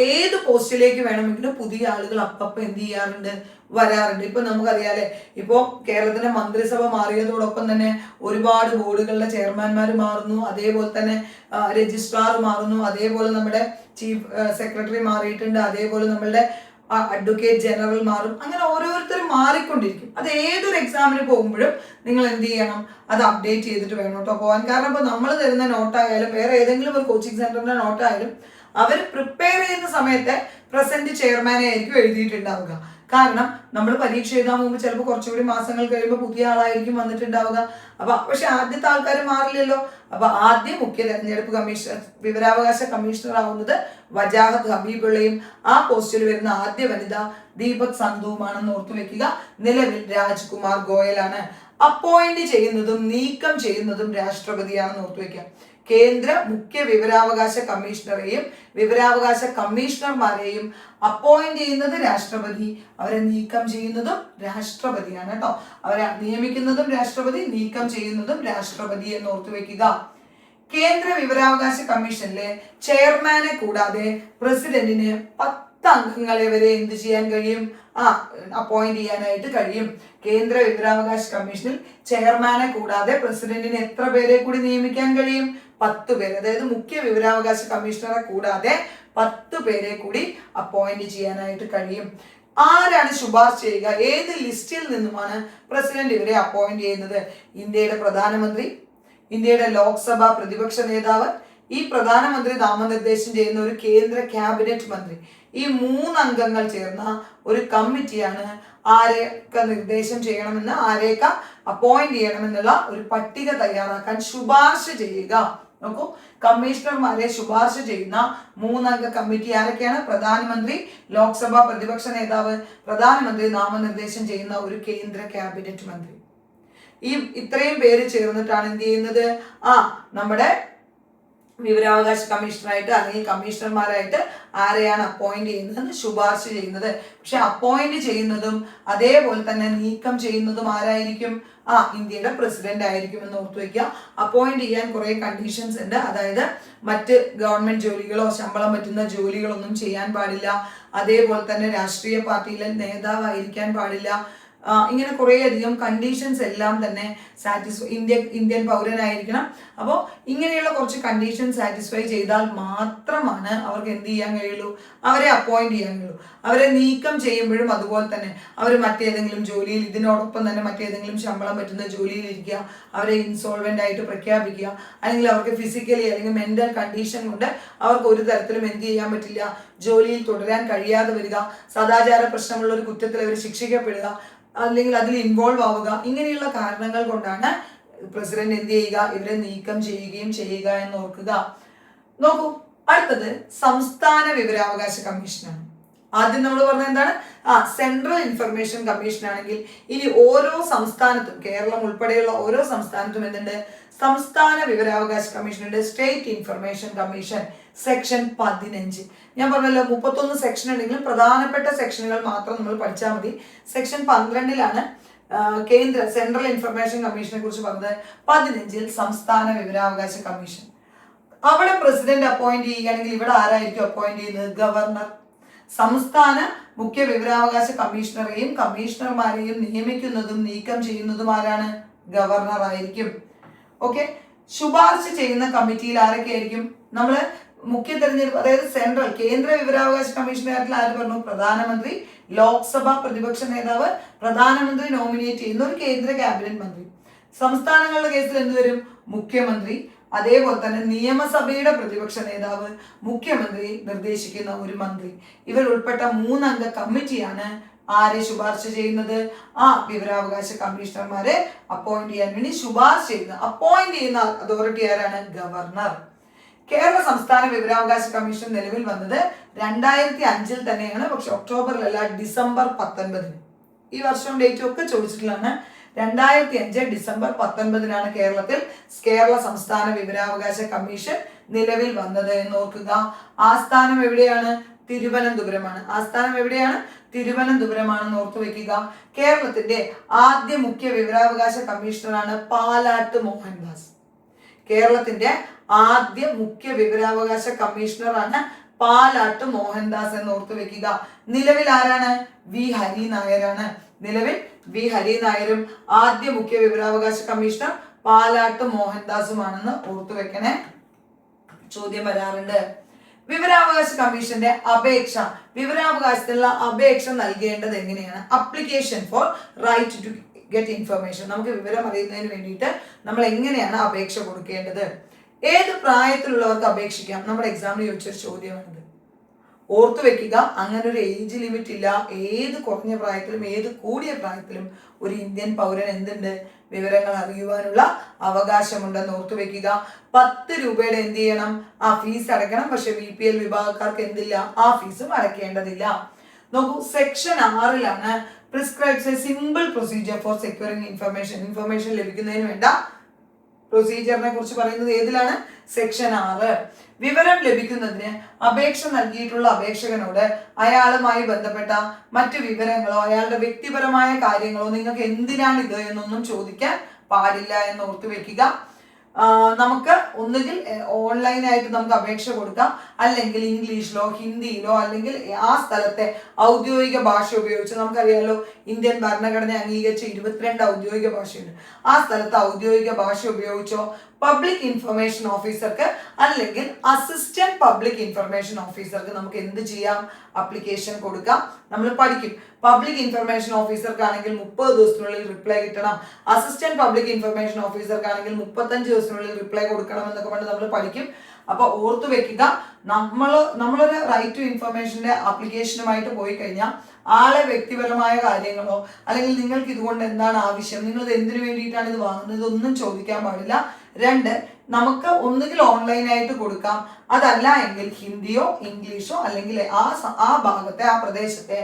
ഏത് പോസ്റ്റിലേക്ക് വേണമെങ്കിലും പുതിയ ആളുകൾ അപ്പപ്പം എന്ത് ചെയ്യാറുണ്ട്? വരാറുണ്ട്. ഇപ്പൊ നമുക്കറിയാലേ, ഇപ്പോ കേരളത്തിന്റെ മന്ത്രിസഭ മാറിയതോടൊപ്പം തന്നെ ഒരുപാട് ബോർഡുകളിലെ ചെയർമാൻമാർ മാറുന്നു, അതേപോലെ തന്നെ രജിസ്ട്രാർ മാറുന്നു, അതേപോലെ നമ്മുടെ ചീഫ് സെക്രട്ടറി മാറിയിട്ടുണ്ട്, അതേപോലെ നമ്മളുടെ അഡ്വക്കേറ്റ് ജനറൽ മാറും. അങ്ങനെ ഓരോരുത്തരും മാറിക്കൊണ്ടിരിക്കും. അത് ഏതൊരു എക്സാമിന് പോകുമ്പോഴും നിങ്ങൾ എന്ത് ചെയ്യണം, അത് അപ്ഡേറ്റ് ചെയ്തിട്ട് വേണം കേട്ടോ പോകാൻ. കാരണം ഇപ്പോൾ നമ്മൾ തരുന്ന നോട്ടായാലും വേറെ ഏതെങ്കിലും ഒരു കോച്ചിങ് സെന്ററിന്റെ നോട്ടായാലും അവർ പ്രിപ്പയർ ചെയ്യുന്ന സമയത്തെ പ്രസന്റ് ചെയർമാനെ ആയിരിക്കും എഴുതിയിട്ടുണ്ടാവുക. കാരണം നമ്മൾ പരീക്ഷ എഴുതാൻ പോകുമ്പോൾ ചിലപ്പോൾ കുറച്ചുകൂടി മാസങ്ങൾ കഴിയുമ്പോൾ പുതിയ ആളായിരിക്കും വന്നിട്ടുണ്ടാവുക. പക്ഷെ ആദ്യത്തെ ആൾക്കാർ മാറില്ലല്ലോ. ആദ്യം മുഖ്യ തെരഞ്ഞെടുപ്പ് കമ്മീഷണർ വിവരാവകാശ കമ്മീഷണർ ആവുന്നത് വജാഹത്ത് ഹബീബുള്ളയും ആ പോസ്റ്റിൽ വരുന്ന ആദ്യ വനിത ദീപക് സന്ധുവുമാണെന്ന് ഓർത്തു വെക്കുക. നിലവിൽ രാജ്കുമാർ ഗോയലാണ്. അപ്പോയിന്റ് ചെയ്യുന്നതും നീക്കം ചെയ്യുന്നതും രാഷ്ട്രപതിയാണെന്ന് ഓർത്തു വെക്കുക. കേന്ദ്ര മുഖ്യ വിവരാവകാശ കമ്മീഷണറെയും വിവരാവകാശ കമ്മീഷണർമാരെയും അപ്പോയിന്റ് ചെയ്യുന്നത് രാഷ്ട്രപതി, അവരെ നീക്കം ചെയ്യുന്നതും രാഷ്ട്രപതിയാണ് കേട്ടോ. അവരെ നിയമിക്കുന്നതും രാഷ്ട്രപതി, നീക്കം ചെയ്യുന്നതും രാഷ്ട്രപതി എന്ന് ഓർത്തു വെക്കുക. കേന്ദ്ര വിവരാവകാശ കമ്മീഷനിലെ ചെയർമാനെ കൂടാതെ പ്രസിഡന്റിന് 10 അംഗങ്ങളെ വരെ എന്ത് ചെയ്യാൻ കഴിയും, അപ്പോയിന്റ് ചെയ്യാനായിട്ട് കഴിയും. കേന്ദ്ര വിവരാവകാശ കമ്മീഷനിൽ ചെയർമാനെ കൂടാതെ പ്രസിഡന്റിന് എത്ര പേരെ കൂടി നിയമിക്കാൻ കഴിയും? 10 പേര്. അതായത് മുഖ്യ വിവരാവകാശ കമ്മീഷണറെ കൂടാതെ 10 പേരെ കൂടി അപ്പോയിന്റ് ചെയ്യാനായിട്ട് കഴിയും. ആരാണ് ശുപാർശ ചെയ്യുക? ഏത് ലിസ്റ്റിൽ നിന്നുമാണ് പ്രസിഡന്റ് ഇവരെ അപ്പോയിന്റ് ചെയ്യുന്നത്? ഇന്ത്യയുടെ പ്രധാനമന്ത്രി, ഇന്ത്യയുടെ ലോക്സഭാ പ്രതിപക്ഷ നേതാവ്, ഈ പ്രധാനമന്ത്രി നാമനിർദ്ദേശം ചെയ്യുന്ന ഒരു കേന്ദ്ര ക്യാബിനറ്റ് മന്ത്രി. ഈ 3 അംഗങ്ങൾ ചേർന്ന ഒരു കമ്മിറ്റിയാണ് ആരെയൊക്കെ നിർദ്ദേശം ചെയ്യണമെന്ന്, ആരെയൊക്കെ അപ്പോയിന്റ് ചെയ്യണമെന്നുള്ള ഒരു പട്ടിക തയ്യാറാക്കാൻ ശുപാർശ ചെയ്യുക. നോക്കൂ, കമ്മീഷണർമാരെ ശുപാർശ ചെയ്യുന്ന 3 അംഗ കമ്മിറ്റി ആരൊക്കെയാണ്? പ്രധാനമന്ത്രി, ലോക്സഭാ പ്രതിപക്ഷ നേതാവ്, പ്രധാനമന്ത്രി നാമനിർദ്ദേശം ചെയ്യുന്ന ഒരു കേന്ദ്ര ക്യാബിനറ്റ് മന്ത്രി. ഈ ഇത്രയും പേര് ചേർന്നിട്ടാണ് എന്ത് ചെയ്യുന്നത്? നമ്മുടെ വിവരാവകാശ കമ്മീഷണറായിട്ട് അല്ലെങ്കിൽ കമ്മീഷണർമാരായിട്ട് ആരെയാണ് അപ്പോയിന്റ് ചെയ്യുന്നതെന്ന് ശുപാർശ ചെയ്യുന്നത്. പക്ഷെ അപ്പോയിന്റ് ചെയ്യുന്നതും അതേപോലെ തന്നെ നീക്കം ചെയ്യുന്നതും ആരായിരിക്കും? ഇന്ത്യയുടെ പ്രസിഡന്റ് ആയിരിക്കും എന്ന് ഓർത്തു വയ്ക്കുക. അപ്പോയിന്റ് ചെയ്യാൻ കുറെ കണ്ടീഷൻസ് ഉണ്ട്. അതായത് മറ്റ് ഗവൺമെന്റ് ജോലികളോ ശമ്പളം പറ്റുന്ന ജോലികളൊന്നും ചെയ്യാൻ പാടില്ല. അതേപോലെ തന്നെ രാഷ്ട്രീയ പാർട്ടിയിലെ നേതാവായിരിക്കാൻ പാടില്ല. ഇങ്ങനെ കുറേ അധികം കണ്ടീഷൻസ് എല്ലാം തന്നെ ഇന്ത്യൻ പൗരനായിരിക്കണം. അപ്പോൾ ഇങ്ങനെയുള്ള കുറച്ച് കണ്ടീഷൻ സാറ്റിസ്ഫൈ ചെയ്താൽ മാത്രമാണ് അവർക്ക് എന്ത് ചെയ്യാൻ കഴിയുള്ളൂ, അവരെ അപ്പോയിന്റ് ചെയ്യാൻ കഴിയുള്ളൂ. അവരെ നീക്കം ചെയ്യുമ്പോഴും അതുപോലെ തന്നെ അവർ മറ്റേതെങ്കിലും ജോലിയിൽ, ഇതിനോടൊപ്പം തന്നെ മറ്റേതെങ്കിലും ശമ്പളം പറ്റുന്ന ജോലിയിൽ ഇരിക്കുക, അവരെ ഇൻസോൾവെന്റ് ആയിട്ട് പ്രഖ്യാപിക്കുക, അല്ലെങ്കിൽ അവർക്ക് ഫിസിക്കലി അല്ലെങ്കിൽ മെന്റൽ കണ്ടീഷൻ കൊണ്ട് അവർക്ക് ഒരു തരത്തിലും എന്ത് ചെയ്യാൻ പറ്റില്ല, ജോലിയിൽ തുടരാൻ കഴിയാതെ വരിക, സദാചാര പ്രശ്നമുള്ള ഒരു കുറ്റത്തിൽ അവർ ശിക്ഷിക്കപ്പെടുക, അല്ലെങ്കിൽ അതിൽ ഇൻവോൾവ് ആവുക, ഇങ്ങനെയുള്ള കാരണങ്ങൾ കൊണ്ടാണ് പ്രസിഡന്റ് എന്ത് ചെയ്യുക, ഇവരെ നീക്കം ചെയ്യുകയും ചെയ്യുക എന്ന് ഓർക്കുക. നോക്കൂ, അടുത്തത് സംസ്ഥാന വിവരാവകാശ കമ്മീഷനാണ്. ആദ്യം നമ്മൾ പറഞ്ഞത് എന്താണ്? സെൻട്രൽ ഇൻഫർമേഷൻ കമ്മീഷൻ ആണെങ്കിൽ ഇനി ഓരോ സംസ്ഥാനത്തും, കേരളം ഉൾപ്പെടെയുള്ള ഓരോ സംസ്ഥാനത്തും എന്തുണ്ട്? സംസ്ഥാന വിവരാവകാശ കമ്മീഷനുണ്ട്. State information commission section 15. ഞാൻ പറഞ്ഞല്ലോ 31 സെക്ഷൻ ഉണ്ടെങ്കിലും പ്രധാനപ്പെട്ട സെക്ഷനുകൾ മാത്രം നമ്മൾ പഠിച്ചാൽ മതി. സെക്ഷൻ 12ലാണ് കേന്ദ്ര സെൻട്രൽ ഇൻഫർമേഷൻ കമ്മീഷനെ കുറിച്ച് പറഞ്ഞത്. 15ൽ സംസ്ഥാന വിവരാവകാശ കമ്മീഷൻ. അവിടെ പ്രസിഡന്റ് അപ്പോയിന്റ് ചെയ്യുകയാണെങ്കിൽ ഇവിടെ ആരായിരിക്കും അപ്പോയിന്റ് ചെയ്യുന്നത്? ഗവർണർ. സംസ്ഥാന മുഖ്യ വിവരാവകാശ കമ്മീഷണറെയും കമ്മീഷണർമാരെയും നിയമിക്കുന്നതും നീക്കം ചെയ്യുന്നതും ആരാണ്? ഗവർണർ ആയിരിക്കും. ഓക്കെ, ശുപാർശ ചെയ്യുന്ന കമ്മിറ്റിയിൽ ആരൊക്കെ ആയിരിക്കും? നമ്മള് മുഖ്യ തെരഞ്ഞെടുപ്പ്, അതായത് സെൻട്രൽ കേന്ദ്ര വിവരാവകാശ കമ്മീഷണറായിട്ടുള്ള ആര് പറഞ്ഞു? പ്രധാനമന്ത്രി, ലോക്സഭ പ്രതിപക്ഷ നേതാവ്, പ്രധാനമന്ത്രി നോമിനേറ്റ് ചെയ്യുന്ന ഒരു കേന്ദ്ര ക്യാബിനറ്റ് മന്ത്രി. സംസ്ഥാനങ്ങളുടെ കേസിൽ എന്തുവരും? മുഖ്യമന്ത്രി, അതേപോലെ തന്നെ നിയമസഭയുടെ പ്രതിപക്ഷ നേതാവ്, മുഖ്യമന്ത്രി നിർദ്ദേശിക്കുന്ന ഒരു മന്ത്രി. ഇവർ ഉൾപ്പെട്ട 3 അംഗ കമ്മിറ്റിയാണ് ആരെ ശുപാർശ ചെയ്യുന്നത്? വിവരാവകാശ കമ്മീഷണർമാരെ അപ്പോയിന്റ് ചെയ്യാൻ വേണ്ടി ശുപാർശ ചെയ്യുന്നത്. അപ്പോയിന്റ് ചെയ്യുന്ന അതോറിറ്റി ആരാണ്? ഗവർണർ. കേരള സംസ്ഥാന വിവരാവകാശ കമ്മീഷൻ നിലവിൽ വന്നത് 2005 തന്നെയാണ്. പക്ഷെ ഒക്ടോബറിലല്ല, ഡിസംബർ 19. ഈ വർഷം ഡേറ്റും ഒക്കെ ചോദിച്ചിട്ടുള്ളതാണ്. 2005 ഡിസംബർ 19 കേരളത്തിൽ കേരള സംസ്ഥാന വിവരാവകാശ കമ്മീഷൻ നിലവിൽ വന്നത് എന്ന് ഓർക്കുക. ആസ്ഥാനം എവിടെയാണ്? തിരുവനന്തപുരമാണ്. ആസ്ഥാനം എവിടെയാണ്? തിരുവനന്തപുരമാണെന്ന് ഓർത്തു വെക്കുക. കേരളത്തിന്റെ ആദ്യ മുഖ്യ വിവരാവകാശ കമ്മീഷണറാണ് പാലാട്ട് മോഹൻദാസ്. കേരളത്തിന്റെ ആദ്യ മുഖ്യ വിവരാവകാശ കമ്മീഷണറാണ് പാലാട്ട് മോഹൻദാസ് എന്ന് ഓർത്തു വെക്കുക. നിലവിൽ ആരാണ്? വി ഹരിനായരാണ്. നിലവിൽ വി ഹരിനായരും ആദ്യ മുഖ്യ വിവരാവകാശ കമ്മീഷണർ പാലാട്ട് മോഹൻദാസുമാണെന്ന് ഓർത്തു വെക്കണേ. ചോദ്യം വരാറുണ്ട്. വിവരാവകാശ കമ്മീഷന്റെ അപേക്ഷ, വിവരാവകാശത്തിലുള്ള അപേക്ഷ നൽകേണ്ടത് എങ്ങനെയാണ്? Application for right to get information. നമുക്ക് വിവരം അറിയുന്നതിന് വേണ്ടിയിട്ട് നമ്മൾ എങ്ങനെയാണ് അപേക്ഷ കൊടുക്കേണ്ടത്? ഏത് പ്രായത്തിലുള്ളവർക്ക് അപേക്ഷിക്കാം? നമ്മുടെ എക്സാമിന് ചോദിച്ചൊരു ചോദ്യമാണിത്. ഓർത്തു വെക്കുക, അങ്ങനെ ഒരു ഏജ് ലിമിറ്റ് ഇല്ല. ഏത് കുറഞ്ഞ പ്രായത്തിലും ഏത് കൂടിയ പ്രായത്തിലും ഒരു ഇന്ത്യൻ പൗരൻ എന്തുണ്ട്? വിവരങ്ങൾ അറിയുവാനുള്ള അവകാശമുണ്ടെന്ന് ഓർത്തു വെക്കുക. 10 രൂപയുടെ എന്ത് ചെയ്യണം? ആ ഫീസ് അടയ്ക്കണം. പക്ഷെ BPL വിഭാഗക്കാർക്ക് എന്തില്ല? ആ ഫീസും അടയ്ക്കേണ്ടതില്ല. നോക്കൂ, section 6 prescribes A simple procedure for securing information ലഭിക്കുന്നതിന് വേണ്ട പ്രൊസീജിയറിനെ കുറിച്ച് പറയുന്നത് ഏതിലാണ്? സെക്ഷൻ 6. വിവരം ലഭിക്കുന്നതിന് അപേക്ഷ നൽകിയിട്ടുള്ള അപേക്ഷകനോട് അയാളുമായി ബന്ധപ്പെട്ട മറ്റു വിവരങ്ങളോ അയാളുടെ വ്യക്തിപരമായ കാര്യങ്ങളോ നിങ്ങൾക്ക് എന്തിനാണ് ഇത് എന്നൊന്നും ചോദിക്കാൻ പാടില്ല എന്ന് ഓർത്തു വെക്കുക. നമുക്ക് ഒന്നുകിൽ ഓൺലൈനായിട്ട് നമുക്ക് അപേക്ഷ കൊടുക്കാം, അല്ലെങ്കിൽ ഇംഗ്ലീഷിലോ ഹിന്ദിയിലോ അല്ലെങ്കിൽ ആ സ്ഥലത്തെ ഔദ്യോഗിക ഭാഷ ഉപയോഗിച്ച്. നമുക്കറിയാലോ, ഇന്ത്യൻ ഭരണഘടന അംഗീകരിച്ച 22 ഔദ്യോഗിക ഭാഷയുണ്ട്. ആ സ്ഥലത്തെ ഔദ്യോഗിക ഭാഷ ഉപയോഗിച്ചോ പബ്ലിക് ഇൻഫർമേഷൻ ഓഫീസർക്ക് അല്ലെങ്കിൽ അസിസ്റ്റന്റ് പബ്ലിക് ഇൻഫർമേഷൻ ഓഫീസർക്ക് നമുക്ക് എന്ത് ചെയ്യാം? അപ്ലിക്കേഷൻ കൊടുക്കാം. നമ്മൾ പഠിക്കും. പബ്ലിക് ഇൻഫർമേഷൻ ഓഫീസർക്കാണെങ്കിൽ 30 ദിവസത്തിനുള്ളിൽ റിപ്ലൈ കിട്ടണം. അസിസ്റ്റന്റ് പബ്ലിക് ഇൻഫർമേഷൻ ഓഫീസർക്കാണെങ്കിൽ 35 ദിവസത്തിനുള്ളിൽ റിപ്ലൈ കൊടുക്കണം എന്നൊക്കെ പറഞ്ഞ് നമ്മൾ പഠിക്കും. അപ്പൊ ഓർത്തു വെക്കുക, നമ്മളൊരു റൈറ്റ് ടു ഇൻഫർമേഷന്റെ ആപ്ലിക്കേഷനുമായിട്ട് പോയി കഴിഞ്ഞാൽ ആളെ വ്യക്തിപരമായ കാര്യങ്ങളോ അല്ലെങ്കിൽ നിങ്ങൾക്ക് ഇതുകൊണ്ട് എന്താണ് ആവശ്യം, നിങ്ങൾ ഇത് എന്തിനു വേണ്ടിയിട്ടാണ് ഇത് വാങ്ങുന്നത്, ഇതൊന്നും ചോദിക്കാൻ പാടില്ല. 2, നമുക്ക് ഒന്നുകിൽ ഓൺലൈനായിട്ട് കൊടുക്കാം, അതല്ല എങ്കിൽ ഹിന്ദിയോ ഇംഗ്ലീഷോ അല്ലെങ്കിൽ ആ ഭാഗത്തെ ആ പ്രദേശത്തെ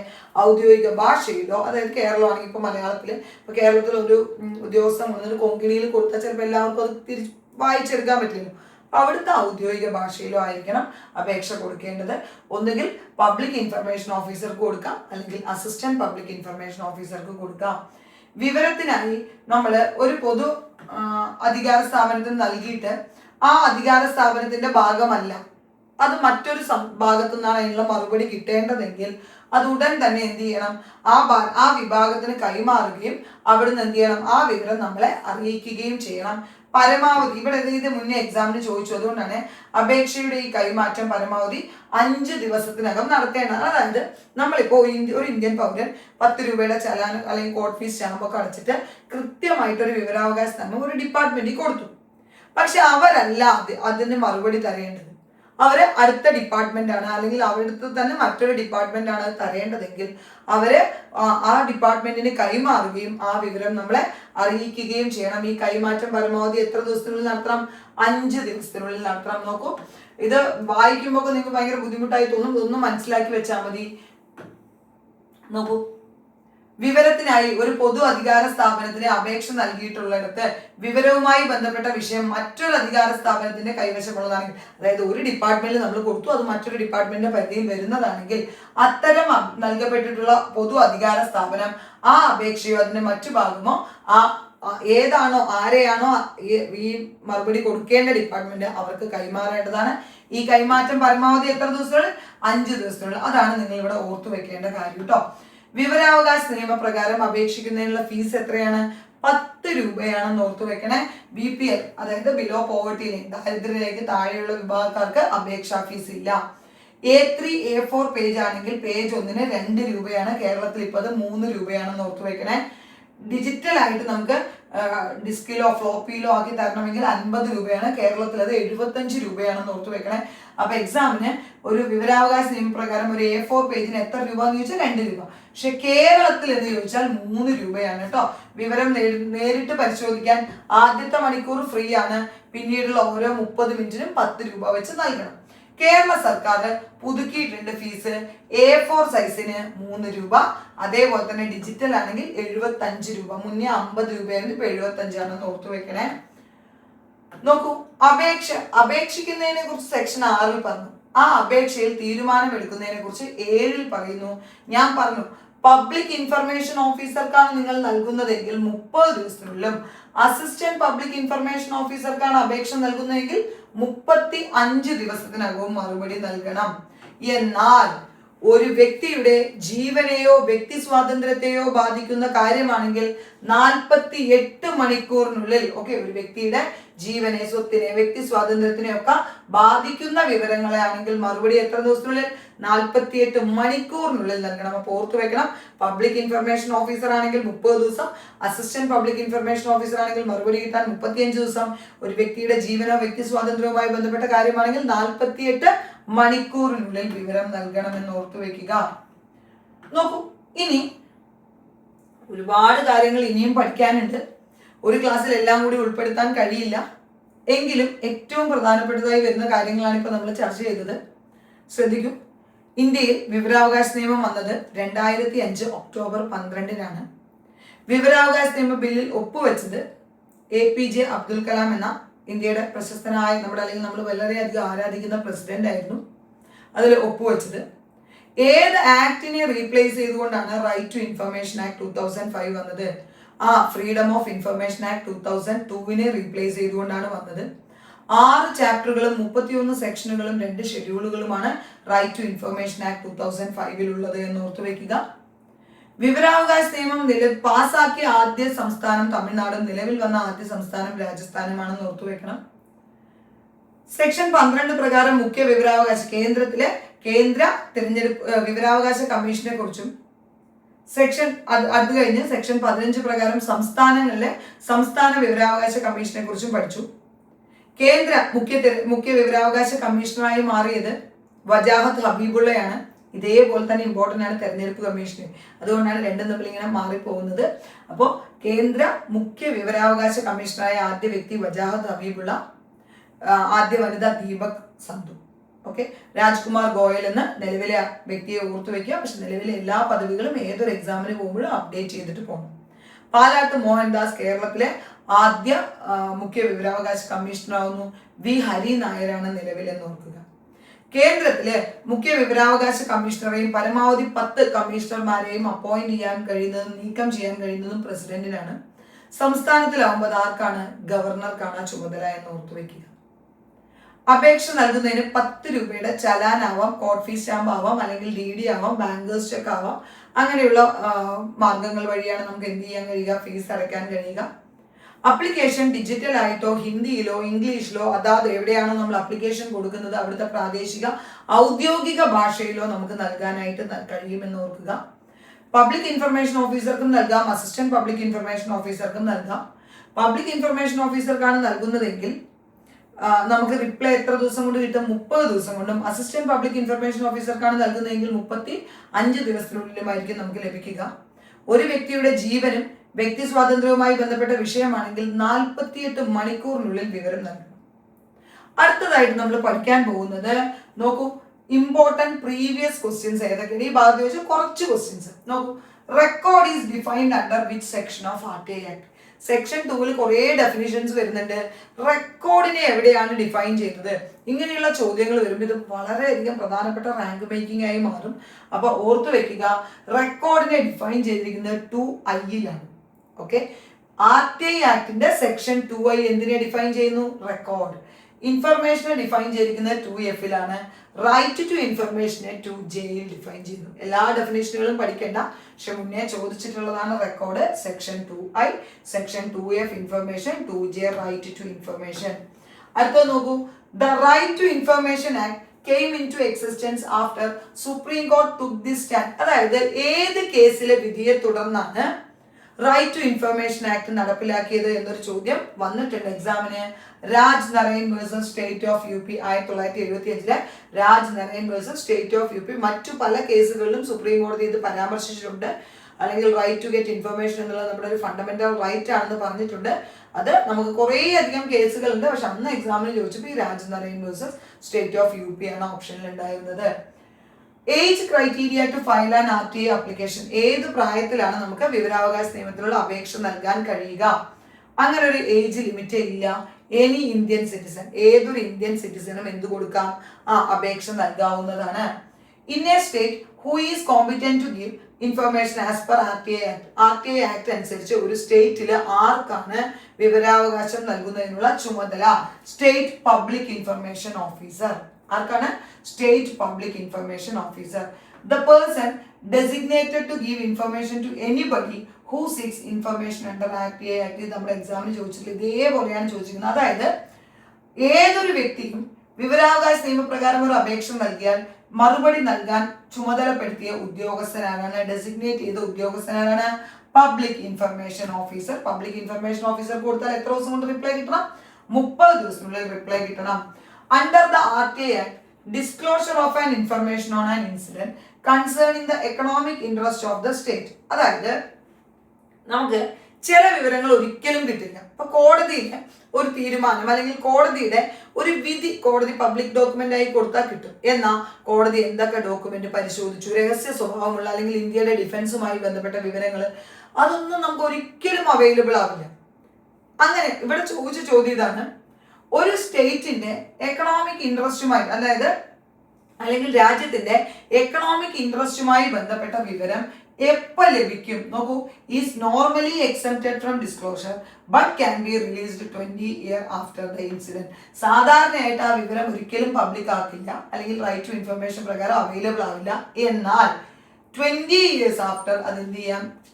ഔദ്യോഗിക ഭാഷയിലോ, അതായത് കേരളമാണെങ്കിൽ ഇപ്പൊ മലയാളത്തിൽ, ഇപ്പൊ കേരളത്തിൽ ഒരു ഉദ്യോഗസ്ഥൻ വന്നിട്ട് കൊങ്കിണിയിൽ കൊടുത്താൽ ചിലപ്പോൾ എല്ലാവർക്കും അത് വായിച്ചെടുക്കാൻ പറ്റില്ലല്ലോ. അവിടുത്തെ ഔദ്യോഗിക ഭാഷയിലോ ആയിരിക്കണം അപേക്ഷ കൊടുക്കേണ്ടത്. ഒന്നുകിൽ പബ്ലിക് ഇൻഫർമേഷൻ ഓഫീസർക്ക് കൊടുക്കാം, അല്ലെങ്കിൽ അസിസ്റ്റന്റ് പബ്ലിക് ഇൻഫർമേഷൻ ഓഫീസർക്ക് കൊടുക്കാം. വിവരത്തിനായി നമ്മൾ ഒരു പൊതു അധികാര സ്ഥാപനത്തിന് നൽകിയിട്ട് ആ അധികാര സ്ഥാപനത്തിന്റെ ഭാഗമല്ല, അത് മറ്റൊരു ഭാഗത്തു നിന്നാണ് അതിനുള്ള മറുപടി കിട്ടേണ്ടതെങ്കിൽ അത് ഉടൻ തന്നെ എന്ത് ചെയ്യണം? ആ വിഭാഗത്തിന് കൈമാറുകയും അവിടുന്ന് എന്ത് ചെയ്യണം? ആ വിവരം നമ്മളെ അറിയിക്കുകയും ചെയ്യണം. പരമാവധി ഇവിടെ ഇത് മുന്നേ എക്സാമിന് ചോദിച്ചു, അതുകൊണ്ടാണ് അപേക്ഷയുടെ ഈ കൈമാറ്റം പരമാവധി 5 ദിവസത്തിനകം നടത്തേണ്ടത്. അതായത് നമ്മളിപ്പോ ഒരു ഇന്ത്യൻ പൗരൻ 10 രൂപയുടെ ചലാൻ അല്ലെങ്കിൽ കോർട്ട് ഫീസ് സ്റ്റാമ്പൊക്കെ അടച്ചിട്ട് കൃത്യമായിട്ടൊരു വിവരാവകാശ നിയമം ഒരു ഡിപ്പാർട്ട്മെന്റിൽ കൊടുത്തു. പക്ഷെ അവരല്ല അതിന് മറുപടി തരേണ്ടത്. അവര് അടുത്ത ഡിപ്പാർട്ട്മെന്റ് ആണ്, അല്ലെങ്കിൽ അവരുടെ തന്നെ മറ്റൊരു ഡിപ്പാർട്ട്മെന്റ് ആണ് തരേണ്ടതെങ്കിൽ അവര് ആ ഡിപ്പാർട്ട്മെന്റിന് കൈമാറുകയും ആ വിവരം നമ്മളെ അറിയിക്കുകയും ചെയ്യണം. ഈ കൈമാറ്റം പരമാവധി എത്ര ദിവസത്തിനുള്ളിൽ നടത്തണം? 5 ദിവസത്തിനുള്ളിൽ നടത്തണം. നോക്കൂ, ഇത് വായിക്കുമ്പോൾ നിങ്ങൾക്ക് ഭയങ്കര ബുദ്ധിമുട്ടായി തോന്നും, ഇതൊന്നും മനസ്സിലാക്കി വെച്ചാൽ മതി. നോക്കൂ, വിവരത്തിനായി ഒരു പൊതു അധികാര സ്ഥാപനത്തിന് അപേക്ഷ നൽകിയിട്ടുള്ളിടത്ത് വിവരവുമായി ബന്ധപ്പെട്ട വിഷയം മറ്റൊരു അധികാര സ്ഥാപനത്തിന്റെ കൈവശമുള്ളതാണെങ്കിൽ, അതായത് ഒരു ഡിപ്പാർട്ട്മെന്റിൽ നമ്മൾ കൊടുത്തു, അത് മറ്റൊരു ഡിപ്പാർട്ട്മെന്റിന്റെ പരിധിയിൽ വരുന്നതാണെങ്കിൽ അത്തരം നൽകപ്പെട്ടിട്ടുള്ള പൊതു അധികാര സ്ഥാപനം ആ അപേക്ഷയോ അതിന്റെ മറ്റു ഭാഗമോ ഏതാണോ ആരെയാണോ ഈ മറുപടി കൊടുക്കേണ്ട ഡിപ്പാർട്ട്മെന്റ് അവർക്ക് കൈമാറേണ്ടതാണ്. ഈ കൈമാറ്റം പരമാവധി എത്ര ദിവസത്തിനുള്ളിൽ? 5 ദിവസത്തിനുള്ളിൽ. അതാണ് നിങ്ങൾ ഇവിടെ ഓർത്തു വെക്കേണ്ട കാര്യം കേട്ടോ. വിവരാവകാശ നിയമപ്രകാരം അപേക്ഷിക്കുന്നതിനുള്ള ഫീസ് എത്രയാണ്? 10 രൂപയാണെന്ന് ഓർത്തു വെക്കണേ. BPL അതായത് ബിലോ പോവർട്ടി ലൈൻ, ദാരിദ്ര്യരേഖയ്ക്ക് താഴെയുള്ള വിഭാഗക്കാർക്ക് അപേക്ഷാ ഫീസ് ഇല്ല. A3 A4 പേജ് ആണെങ്കിൽ പേജ് 1-ന് 2 രൂപയാണ്. കേരളത്തിൽ ഇപ്പോൾ അത് 3 രൂപയാണെന്ന് ഓർത്തു വെക്കണേ. ഡിജിറ്റൽ ആയിട്ട് നമുക്ക് ഡിസ്കിലോ ഫ്ലോപ്പിയിലോ ആക്കി തരണമെങ്കിൽ 50 രൂപയാണ്. കേരളത്തിൽ അത് 75 രൂപയാണെന്ന് ഓർത്തു വെക്കണേ. അപ്പൊ എക്സാമിന് ഒരു വിവരാവകാശ നിയമപ്രകാരം ഒരു A4 പേജിന് എത്ര രൂപ എന്ന് ചോദിച്ചാൽ 2 രൂപ. പക്ഷെ കേരളത്തിൽ എന്ന് ചോദിച്ചാൽ 3 രൂപയാണ് കേട്ടോ. വിവരം നേരിട്ട് പരിശോധിക്കാൻ ആദ്യത്തെ മണിക്കൂർ ഫ്രീ ആണ്, പിന്നീടുള്ള ഓരോ 30 മിനിറ്റിനും 10 രൂപ വെച്ച് നൽകണം. കേരള സർക്കാർ പുതുക്കിയിട്ടുണ്ട് ഫീസ്. A4 സൈസിന് 3 രൂപ, അതേപോലെ തന്നെ ഡിജിറ്റൽ ആണെങ്കിൽ 75 രൂപ. മുന്നേ 50 രൂപയായിരുന്നു, ഇപ്പൊ 75 ആണെന്ന് ഓർത്തു വെക്കണേ. നോക്കൂ, അപേക്ഷിക്കുന്നതിനെ കുറിച്ച് സെക്ഷൻ 6 പറഞ്ഞു. ആ അപേക്ഷയിൽ തീരുമാനം എടുക്കുന്നതിനെ കുറിച്ച് 7 പറയുന്നു. ഞാൻ പറഞ്ഞു, പബ്ലിക് ഇൻഫർമേഷൻ ഓഫീസർക്കാണ് നിങ്ങൾ നൽകുന്നതെങ്കിൽ 30 ദിവസത്തിനുള്ളിലും, അസിസ്റ്റന്റ് പബ്ലിക് ഇൻഫർമേഷൻ ഓഫീസർക്കാണ് അപേക്ഷ നൽകുന്നതെങ്കിൽ 35 ദിവസത്തിനകവും മറുപടി നൽകണം. എന്നാൽ ഒരു വ്യക്തിയുടെ ജീവനെയോ വ്യക്തി സ്വാതന്ത്ര്യത്തെയോ ബാധിക്കുന്ന കാര്യമാണെങ്കിൽ 48 മണിക്കൂറിനുള്ളിൽ ഒരു വ്യക്തിയുടെ ജീവനെ, സ്വത്തിനെ, വ്യക്തി സ്വാതന്ത്ര്യത്തിനെ ഒക്കെ ബാധിക്കുന്ന വിവരങ്ങളെ ആണെങ്കിൽ മറുപടി എത്ര ദിവസത്തിനുള്ളിൽ? 48 മണിക്കൂറിനുള്ളിൽ നൽകണം. അപ്പോൾ ഓർത്തു വെക്കണം, പബ്ലിക് ഇൻഫർമേഷൻ ഓഫീസർ ആണെങ്കിൽ 30 ദിവസം, അസിസ്റ്റന്റ് പബ്ലിക് ഇൻഫർമേഷൻ ഓഫീസർ ആണെങ്കിൽ മറുപടി കിട്ടാൻ 35 ദിവസം, ഒരു വ്യക്തിയുടെ ജീവനോ വ്യക്തി സ്വാതന്ത്ര്യവുമായി ബന്ധപ്പെട്ട കാര്യമാണെങ്കിൽ 48 മണിക്കൂറിനുള്ളിൽ വിവരം നൽകണമെന്ന് ഓർത്തു വെക്കുക. നോക്കൂ, ഇനി ഒരുപാട് കാര്യങ്ങൾ ഇനിയും പഠിക്കാനുണ്ട്. ഒരു ക്ലാസ്സിൽ എല്ലാം കൂടി ഉൾപ്പെടുത്താൻ കഴിയില്ല. എങ്കിലും ഏറ്റവും പ്രധാനപ്പെട്ടതായി വരുന്ന കാര്യങ്ങളാണ് ഇപ്പോൾ നമ്മൾ ചർച്ച ചെയ്തത്. ശ്രദ്ധിക്കൂ, ഇന്ത്യയിൽ വിവരാവകാശ നിയമം വന്നത് 2005 ഒക്ടോബർ 12-നാണ്. വിവരാവകാശ നിയമ ബില്ലിൽ ഒപ്പുവെച്ചത് APJ അബ്ദുൽ കലാം എന്ന ഇന്ത്യയുടെ പ്രശസ്തനായ അല്ലെങ്കിൽ നമ്മൾ വളരെയധികം ആരാധിക്കുന്ന പ്രസിഡന്റ് ആയിരുന്നു അതിൽ ഒപ്പുവെച്ചത്. ഏത് ആക്ടിനെ റീപ്ലേസ് ചെയ്തുകൊണ്ടാണ് റൈറ്റ് ടു ഇൻഫർമേഷൻ ആക്ട് 2005 വന്നത്? ഫ്രീഡം ഓഫ് ഇൻഫർമേഷൻ ആക്ട് 2002-നെ റീപ്ലേസ് ചെയ്തുകൊണ്ടാണ് വന്നത്. 6 ചാപ്റ്ററുകളും 31 സെക്ഷനുകളും 2 ഷെഡ്യൂളുകളുമാണ് റൈറ്റ് ടു ഇൻഫർമേഷൻ ആക്ട് 2005 ഉള്ളത് എന്ന് ഓർത്തു വെക്കുക. വിവരാവകാശ നിയമം പാസാക്കിയ ആദ്യ സംസ്ഥാനം തമിഴ്നാടും നിലവിൽ വന്ന ആദ്യ സംസ്ഥാനം രാജസ്ഥാനുമാണെന്ന് ഓർത്തു വെക്കണം. സെക്ഷൻ 12 പ്രകാരം മുഖ്യ വിവരാവകാശ കേന്ദ്ര തിരഞ്ഞെടുപ്പ് വിവരാവകാശ കമ്മീഷനെ കുറിച്ചും അത് കഴിഞ്ഞ് സെക്ഷൻ 15 പ്രകാരം സംസ്ഥാനങ്ങളിലെ സംസ്ഥാന വിവരാവകാശ കമ്മീഷനെ കുറിച്ചും പഠിച്ചു. കേന്ദ്ര മുഖ്യ വിവരാവകാശ കമ്മീഷണറായി മാറിയത് വജാഹത്ത് ഹബീബുള്ളയാണ്. ഇതേപോലെ തന്നെ ഇമ്പോർട്ടൻ്റ് ആണ് തെരഞ്ഞെടുപ്പ് കമ്മീഷന്. അതുകൊണ്ടാണ് രണ്ടും തമ്മിൽ ഇങ്ങനെ മാറിപ്പോകുന്നത്. അപ്പോൾ കേന്ദ്ര മുഖ്യ വിവരാവകാശ കമ്മീഷണറായ ആദ്യ വ്യക്തി വജാഹത്ത് ഹബീബുള്ള, ആദ്യ വനിത ദീപക് സന്ധു. രാജ്കുമാർ ഗോയൽ എന്ന നിലവിലെ വ്യക്തിയെ ഓർത്തു വെക്കുക. പക്ഷെ നിലവിലെ എല്ലാ പദവികളും ഏതൊരു എക്സാമിന് പോകുമ്പോഴും അപ്ഡേറ്റ് ചെയ്തിട്ട് പോകണം. പാലാട്ട് മോഹൻദാസ് കേരളത്തിലെ ആദ്യ മുഖ്യ വിവരാവകാശ കമ്മീഷണറാവുന്നു. വി ഹരി നായരാണ് നിലവിലെന്ന് ഓർക്കുക. കേന്ദ്രത്തിലെ മുഖ്യ വിവരാവകാശ കമ്മീഷണറെയും പരമാവധി 10 കമ്മീഷണർമാരെയും അപ്പോയിന്റ് ചെയ്യാൻ കഴിയുന്നതും നീക്കം ചെയ്യാൻ കഴിയുന്നതും പ്രസിഡന്റിനാണ്. സംസ്ഥാനത്തിലാവുമ്പോൾ ആർക്കാണ്? ഗവർണർക്കാണ് ആ ചുമതല എന്ന് ഓർത്തു വെക്കുക. അപേക്ഷ നൽകുന്നതിന് 10 രൂപയുടെ ചലാനാവാം, കോഡ് ഫീസ് സ്റ്റാമ്പ് ആവാം, അല്ലെങ്കിൽ DD ആവാം, ബാങ്കേഴ്സ് ചെക്ക് ആവാം. അങ്ങനെയുള്ള മാർഗങ്ങൾ വഴിയാണ് നമുക്ക് എന്ത് ചെയ്യാൻ കഴിയുക? ഫീസ് അടയ്ക്കാൻ കഴിയുക. അപ്ലിക്കേഷൻ ഡിജിറ്റൽ ആയിട്ടോ ഹിന്ദിയിലോ ഇംഗ്ലീഷിലോ അതാത് എവിടെയാണോ നമ്മൾ അപ്ലിക്കേഷൻ കൊടുക്കുന്നത് അവിടുത്തെ പ്രാദേശിക ഔദ്യോഗിക ഭാഷയിലോ നമുക്ക് നൽകാനായിട്ട് കഴിയുമെന്ന് ഓർക്കുക. പബ്ലിക് ഇൻഫർമേഷൻ ഓഫീസർക്കും നൽകാം, അസിസ്റ്റന്റ് പബ്ലിക് ഇൻഫർമേഷൻ ഓഫീസർക്കും നൽകാം. പബ്ലിക് ഇൻഫർമേഷൻ ഓഫീസർക്കാണ് നൽകുന്നതെങ്കിൽ നമുക്ക് റിപ്ലൈ എത്ര ദിവസം കൊണ്ട് കിട്ടും? 30 ദിവസം കൊണ്ടും. അസിസ്റ്റന്റ് പബ്ലിക് ഇൻഫർമേഷൻ ഓഫീസർക്കാണ് നൽകുന്നതെങ്കിൽ 35 ദിവസത്തിനുള്ളിലുമായിരിക്കും നമുക്ക് ലഭിക്കുക. ഒരു വ്യക്തിയുടെ ജീവനും വ്യക്തി സ്വാതന്ത്ര്യവുമായി ബന്ധപ്പെട്ട വിഷയമാണെങ്കിൽ 48 മണിക്കൂറിനുള്ളിൽ വിവരം നൽകണം. അടുത്തതായിട്ട് നമ്മൾ പഠിക്കാൻ പോകുന്നത് നോക്കൂ, ഇമ്പോർട്ടന്റ് പ്രീവിയസ് ക്വസ്റ്റ്യൻസ് ഏതൊക്കെയാണ് ഈ ഭാഗത്ത് വെച്ച് കുറച്ച് ക്വസ്റ്റ്യൻസ് നോക്കൂ. Record is defined under which section of RTI act? Section 2-ൽ കുറേ ഡെഫിനിഷൻസ് വരുന്നുണ്ട്. റെക്കോർഡിനെ എവിടെയാണ് ഡിഫൈൻ ചെയ്തത്? ഇങ്ങനെയുള്ള ചോദ്യങ്ങൾ വരുമ്പോൾ ഇത് വളരെയധികം പ്രധാനപ്പെട്ട റാങ്ക് മേക്കിംഗ് ആയി മാറും. അപ്പൊ ഓർത്തു വെക്കുക, റെക്കോർഡിനെ ഡിഫൈൻ ചെയ്തിരിക്കുന്നത് 2I-ലാണ്. RTI ആക്ടിന്റെ സെക്ഷൻ 2I എന്തിനെ ഡിഫൈൻ ചെയ്യുന്നു? റെക്കോർഡ്. ഇൻഫർമേഷനെ ഡിഫൈൻ ചെയ്തിരിക്കുന്നത് 2F-ലാണ്. റൈറ്റ് ടു ഇൻഫർമേഷനെ 2J-യിൽ ഡിഫൈൻ ചെയ്യുന്നു. എല്ലാ ഡെഫിനേഷനുകളും പഠിക്കേണ്ട, പക്ഷെ മുന്നേ ചോദിച്ചിട്ടുള്ളതാണ് record section 2I, section 2F information, 2J right to information. അടുത്ത നോക്കൂ, the right to information act came into existence after Supreme Court took this stand. അതായത് ഏത് കേസിലെ വിധിയെ തുടർന്നാണ് റൈറ്റ് ടു ഇൻഫർമേഷൻ ആക്ട് നടപ്പിലാക്കിയത് എന്നൊരു ചോദ്യം വന്നിട്ടുണ്ട് എക്സാമിന്. Raj Narain versus state of UP 1975-ലെ Raj Narain versus state of UP. മറ്റു പല കേസുകളിലും സുപ്രീം കോടതി ഇത് പരാമർശിച്ചിട്ടുണ്ട്. അല്ലെങ്കിൽ റൈറ്റ് ടു ഗെറ്റ് ഇൻഫർമേഷൻ എന്നുള്ളത് നമ്മുടെ ഒരു ഫണ്ടമെന്റൽ റൈറ്റ് ആണെന്ന് പറഞ്ഞിട്ടുണ്ട്. അത് നമുക്ക് കുറേ അധികം കേസുകളുണ്ട്. പക്ഷെ അന്ന് എക്സാമിന് ചോദിച്ചപ്പോൾ ഈ Raj Narain versus state of UP ആണ് ഓപ്ഷനിൽ ഉണ്ടായിരുന്നത്. Age criteria to file an RTI application. ഏത് പ്രായത്തിലാണ് നമുക്ക് വിവരാവകാശ നിയമത്തിലുള്ള അപേക്ഷ നൽകാൻ കഴിയുക? അങ്ങനെ ഒരു ഏജ് ലിമിറ്റ് ഇല്ല. എനി ഇന്ത്യൻ സിറ്റിസൺ, ഏതൊരു ഇന്ത്യൻ സിറ്റിസണും എന്ത് കൊടുക്കാം? അപേക്ഷ നൽകാവുന്നതാണ്. In a state who is competent to give information as per RTI act അനുസരിച്ച് ഒരു സ്റ്റേറ്റില് ആർക്കാണ് വിവരാവകാശം നൽകുന്നതിനുള്ള ചുമതല? State public information officer. ആർക്കാണ്? State public information officer. the person designated to give information to anybody who seeks information under Act A Act നമ്മുടെ എക്സാമിന് ചോദിച്ചിട്ടില്ല, ഇതേപോലെയാണ് ചോദിച്ചിരിക്കുന്നത്. അതായത് ഏതൊരു വ്യക്തിയും വിവരാവകാശ നിയമപ്രകാരം ഒരു അപേക്ഷ നൽകിയാൽ മറുപടി നൽകാൻ ചുമതലപ്പെടുത്തിയ ഉദ്യോഗസ്ഥനാണ്, ഡെസിഗ്നേറ്റ് ചെയ്ത ഉദ്യോഗസ്ഥനാണ് public information officer. Public information officer കൊടുത്താൽ എത്ര ദിവസം കൊണ്ട് റിപ്ലൈ കിട്ടണം? 30 ദിവസത്തിനുള്ളിൽ റിപ്ലൈ കിട്ടണം. Under the RTA Act, disclosure of an information on an incident concerning the economic interest of the state. അതായത് നമുക്ക് ചില വിവരങ്ങൾ ഒരിക്കലും കിട്ടില്ല. ഇപ്പൊ കോടതിയിലെ ഒരു തീരുമാനം അല്ലെങ്കിൽ കോടതിയുടെ ഒരു വിധി കോടതി പബ്ലിക് ഡോക്യുമെന്റ് ആയി കൊടുത്താൽ കിട്ടും. എന്നാൽ കോടതി എന്തൊക്കെ ഡോക്യുമെന്റ് പരിശോധിച്ചു, രഹസ്യ സ്വഭാവമുള്ള അല്ലെങ്കിൽ ഇന്ത്യയുടെ ഡിഫൻസുമായി ബന്ധപ്പെട്ട വിവരങ്ങൾ, അതൊന്നും നമുക്ക് ഒരിക്കലും അവൈലബിൾ ആവില്ല. അങ്ങനെ ഇവിടെ ചോദിച്ച ചോദ്യം ഇതാണ്, ഒരു സ്റ്റേറ്റിന്റെ എക്കണോമിക് ഇൻട്രസ്റ്റുമായി അല്ലെങ്കിൽ രാജ്യത്തിന്റെ എക്കണോമിക് ഇൻട്രസ്റ്റുമായി ബന്ധപ്പെട്ട വിവരം എപ്പോൾ ലഭിക്കും? നോക്കൂ, is normally excepted from disclosure but can be released 20 years after the incident. സാധാരണയായിട്ട് ആ വിവരം ഒരിക്കലും പബ്ലിക് ആക്കില്ല അല്ലെങ്കിൽ റൈറ്റ് ടു ഇൻഫർമേഷൻ പ്രകാരം അവൈലബിൾ ആവില്ല. എന്നാൽ 20 years ആഫ്റ്റർ അത് എന്ത്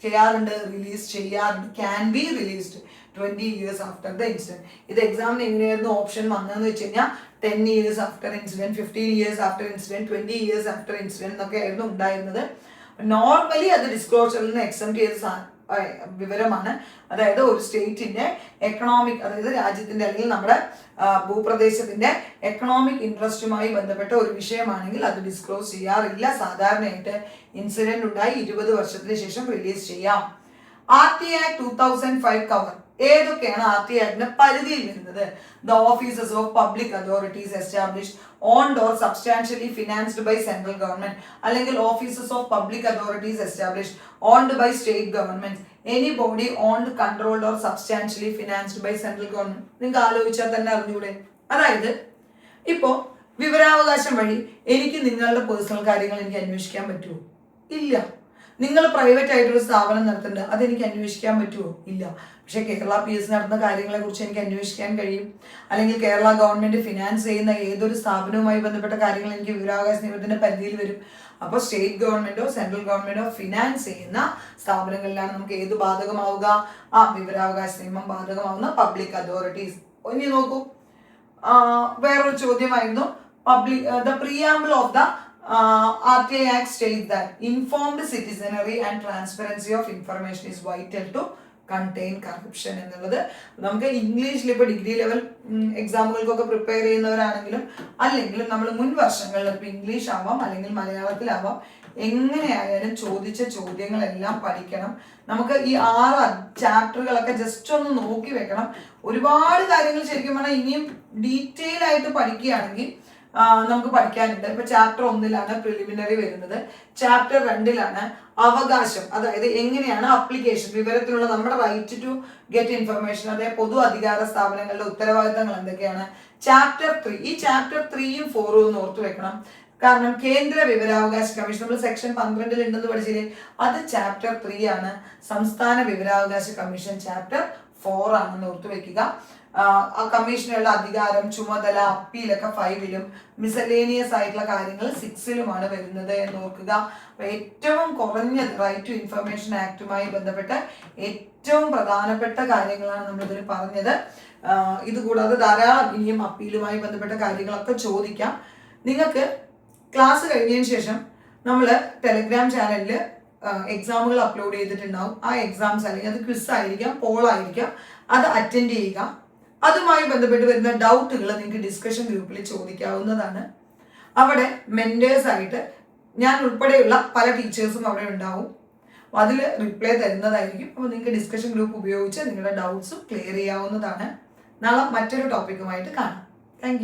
ചെയ്യാറുണ്ട്? റിലീസ് ചെയ്യാറുണ്ട്. Can be released 20 years after the incident. ഇത് എക്സാമിന് എങ്ങനെയായിരുന്നു ഓപ്ഷൻ വന്നതെന്ന് വെച്ച് കഴിഞ്ഞാൽ 10 years after incident, 15 years after incident, 20 years after incident എന്നൊക്കെ ആയിരുന്നു ഉണ്ടായിരുന്നത്. നോർമലി അത് ഡിസ്ക്ലോഷറിൽ നിന്ന് എക്സെപ്റ്റ് ചെയ്ത വിവരമാണ്. അതായത് ഒരു സ്റ്റേറ്റിന്റെ എക്കണോമിക്, അതായത് രാജ്യത്തിന്റെ അല്ലെങ്കിൽ നമ്മുടെ ഭൂപ്രദേശത്തിന്റെ എക്കണോമിക് ഇൻട്രസ്റ്റുമായി ബന്ധപ്പെട്ട ഒരു വിഷയമാണെങ്കിൽ അത് ഡിസ്ക്ലോസ് ചെയ്യാറില്ല. സാധാരണയായിട്ട് ഇൻസിഡന്റ് ഉണ്ടായി 20 വർഷത്തിന് ശേഷം റിലീസ് ചെയ്യാം. RTA Act 2005 കവർ ഏതൊക്കെയാണ് RTA Actന്റെ പരിധിയിൽ വരുന്നത്? The offices of public authorities established owned or substantially financed by central government, അല്ലെങ്കിൽ offices of public authorities established owned by state government, any body owned controlled or substantially financed by central government. നിങ്ങൾക്ക് ആലോചിച്ചാൽ തന്നെ അറിഞ്ഞൂടെ? അതായത് ഇപ്പോ വിവരാവകാശം വഴി എനിക്ക് നിങ്ങളുടെ പേഴ്സണൽ കാര്യങ്ങൾ എനിക്ക് അന്വേഷിക്കാൻ പറ്റുമോ? ഇല്ല. നിങ്ങൾ പ്രൈവറ്റ് ആയിട്ടൊരു സ്ഥാപനം നടത്തുന്നുണ്ട്, അതെനിക്ക് അന്വേഷിക്കാൻ പറ്റുമോ? ഇല്ല. പക്ഷെ കേരള PSC നടത്തുന്ന കാര്യങ്ങളെ കുറിച്ച് എനിക്ക് അന്വേഷിക്കാൻ കഴിയും. അല്ലെങ്കിൽ കേരള ഗവൺമെന്റ് ഫിനാൻസ് ചെയ്യുന്ന ഏതൊരു സ്ഥാപനവുമായി ബന്ധപ്പെട്ട കാര്യങ്ങൾ എനിക്ക് വിവരാവകാശ നിയമത്തിന്റെ പരിധിയിൽ വരും. അപ്പോൾ സ്റ്റേറ്റ് ഗവൺമെന്റോ സെൻട്രൽ ഗവൺമെന്റോ ഫിനാൻസ് ചെയ്യുന്ന സ്ഥാപനങ്ങളിലാണ് നമുക്ക് ഏത് ബാധകമാവുക? വിവരാവകാശ നിയമം ബാധകമാവുന്ന പബ്ലിക് അതോറിറ്റീസ്. ഇനി നോക്കൂ, വേറൊരു ചോദ്യമായിരുന്നു, the preamble of the RTA Act states that informed citizenry and transparency of information is vital to contain corruption എന്നുള്ളത്. നമുക്ക് ഇംഗ്ലീഷിൽ ഇപ്പോൾ ഡിഗ്രി ലെവൽ എക്സാമുകൾക്കൊക്കെ പ്രിപ്പയർ ചെയ്യുന്നവരാണെങ്കിലും അല്ലെങ്കിലും നമ്മൾ മുൻ വർഷങ്ങളിൽ ഇപ്പോൾ ഇംഗ്ലീഷ് ആവാം അല്ലെങ്കിൽ മലയാളത്തിലാവാം, എങ്ങനെയായാലും ചോദിച്ച ചോദ്യങ്ങളെല്ലാം പഠിക്കണം. നമുക്ക് ഈ 6 ചാപ്റ്ററുകളൊക്കെ ജസ്റ്റ് ഒന്ന് നോക്കി വെക്കണം. ഒരുപാട് കാര്യങ്ങൾ ശരിക്കും പറഞ്ഞാൽ ഇനിയും ഡീറ്റെയിൽ ആയിട്ട് പഠിക്കുകയാണെങ്കിൽ നമുക്ക് പഠിക്കാനുണ്ട്. ഇപ്പൊ ചാപ്റ്റർ 1 പ്രിലിമിനറി വരുന്നത്, ചാപ്റ്റർ 2 അവകാശം, അതായത് എങ്ങനെയാണ് അപ്ലിക്കേഷൻ, വിവരത്തിലുള്ള നമ്മുടെ റൈറ്റ് ടു ഗെറ്റ് ഇൻഫർമേഷൻ, അതായത് പൊതു അധികാര സ്ഥാപനങ്ങളുടെ ഉത്തരവാദിത്തങ്ങൾ എന്തൊക്കെയാണ്. ചാപ്റ്റർ 3, ഈ ചാപ്റ്റർ 3ഉം 4ഉം ഒന്ന് ഓർത്തു വെക്കണം. കാരണം കേന്ദ്ര വിവരാവകാശ കമ്മീഷൻ നമ്മൾ സെക്ഷൻ 12 ഉണ്ടെന്ന് പഠിച്ചില്ലേ, അത് ചാപ്റ്റർ 3 ആണ്. സംസ്ഥാന വിവരാവകാശ കമ്മീഷൻ ചാപ്റ്റർ 4 ആണെന്ന് ഓർത്തു വെക്കുക. ആ കമ്മീഷനുള്ള അധികാരം, ചുമതല, അപ്പീലൊക്കെ 5ലും മിസലേനിയസ് ആയിട്ടുള്ള കാര്യങ്ങൾ 6ലുമാണ് വരുന്നത് എന്ന് ഓർക്കുക. അപ്പൊ ഏറ്റവും കുറഞ്ഞത് റൈറ്റ് ടു ഇൻഫർമേഷൻ ആക്ടുമായി ബന്ധപ്പെട്ട ഏറ്റവും പ്രധാനപ്പെട്ട കാര്യങ്ങളാണ് നമ്മളിതിൽ പറഞ്ഞത്. ഇതുകൂടാതെ ധാരാളം ഇനിയും അപ്പീലുമായി ബന്ധപ്പെട്ട കാര്യങ്ങളൊക്കെ ചോദിക്കാം. നിങ്ങൾക്ക് ക്ലാസ് കഴിഞ്ഞതിന് ശേഷം നമ്മൾ ടെലിഗ്രാം ചാനലിൽ എക്സാമുകൾ അപ്ലോഡ് ചെയ്തിട്ടുണ്ടാവും. ആ എക്സാംസ് അല്ലെങ്കിൽ അത് ക്വിസ് ആയിരിക്കാം, പോൾ ആയിരിക്കാം, അത് അറ്റൻഡ് ചെയ്യുക. അതുമായി ബന്ധപ്പെട്ട് വരുന്ന ഡൗട്ടുകൾ നിങ്ങൾക്ക് ഡിസ്കഷൻ ഗ്രൂപ്പിൽ ചോദിക്കാവുന്നതാണ്. അവിടെ മെന്റേഴ്സ് ആയിട്ട് ഞാൻ ഉൾപ്പെടെയുള്ള പല ടീച്ചേഴ്സും അവിടെ ഉണ്ടാവും. അതിൽ റിപ്ലൈ തരുന്നതായിരിക്കും. അപ്പോൾ നിങ്ങൾക്ക് ഡിസ്കഷൻ ഗ്രൂപ്പ് ഉപയോഗിച്ച് നിങ്ങളുടെ ഡൗട്ട്സും ക്ലിയർ ചെയ്യാവുന്നതാണ്. നാളെ മറ്റൊരു ടോപ്പിക്കുമായിട്ട് കാണാം. താങ്ക്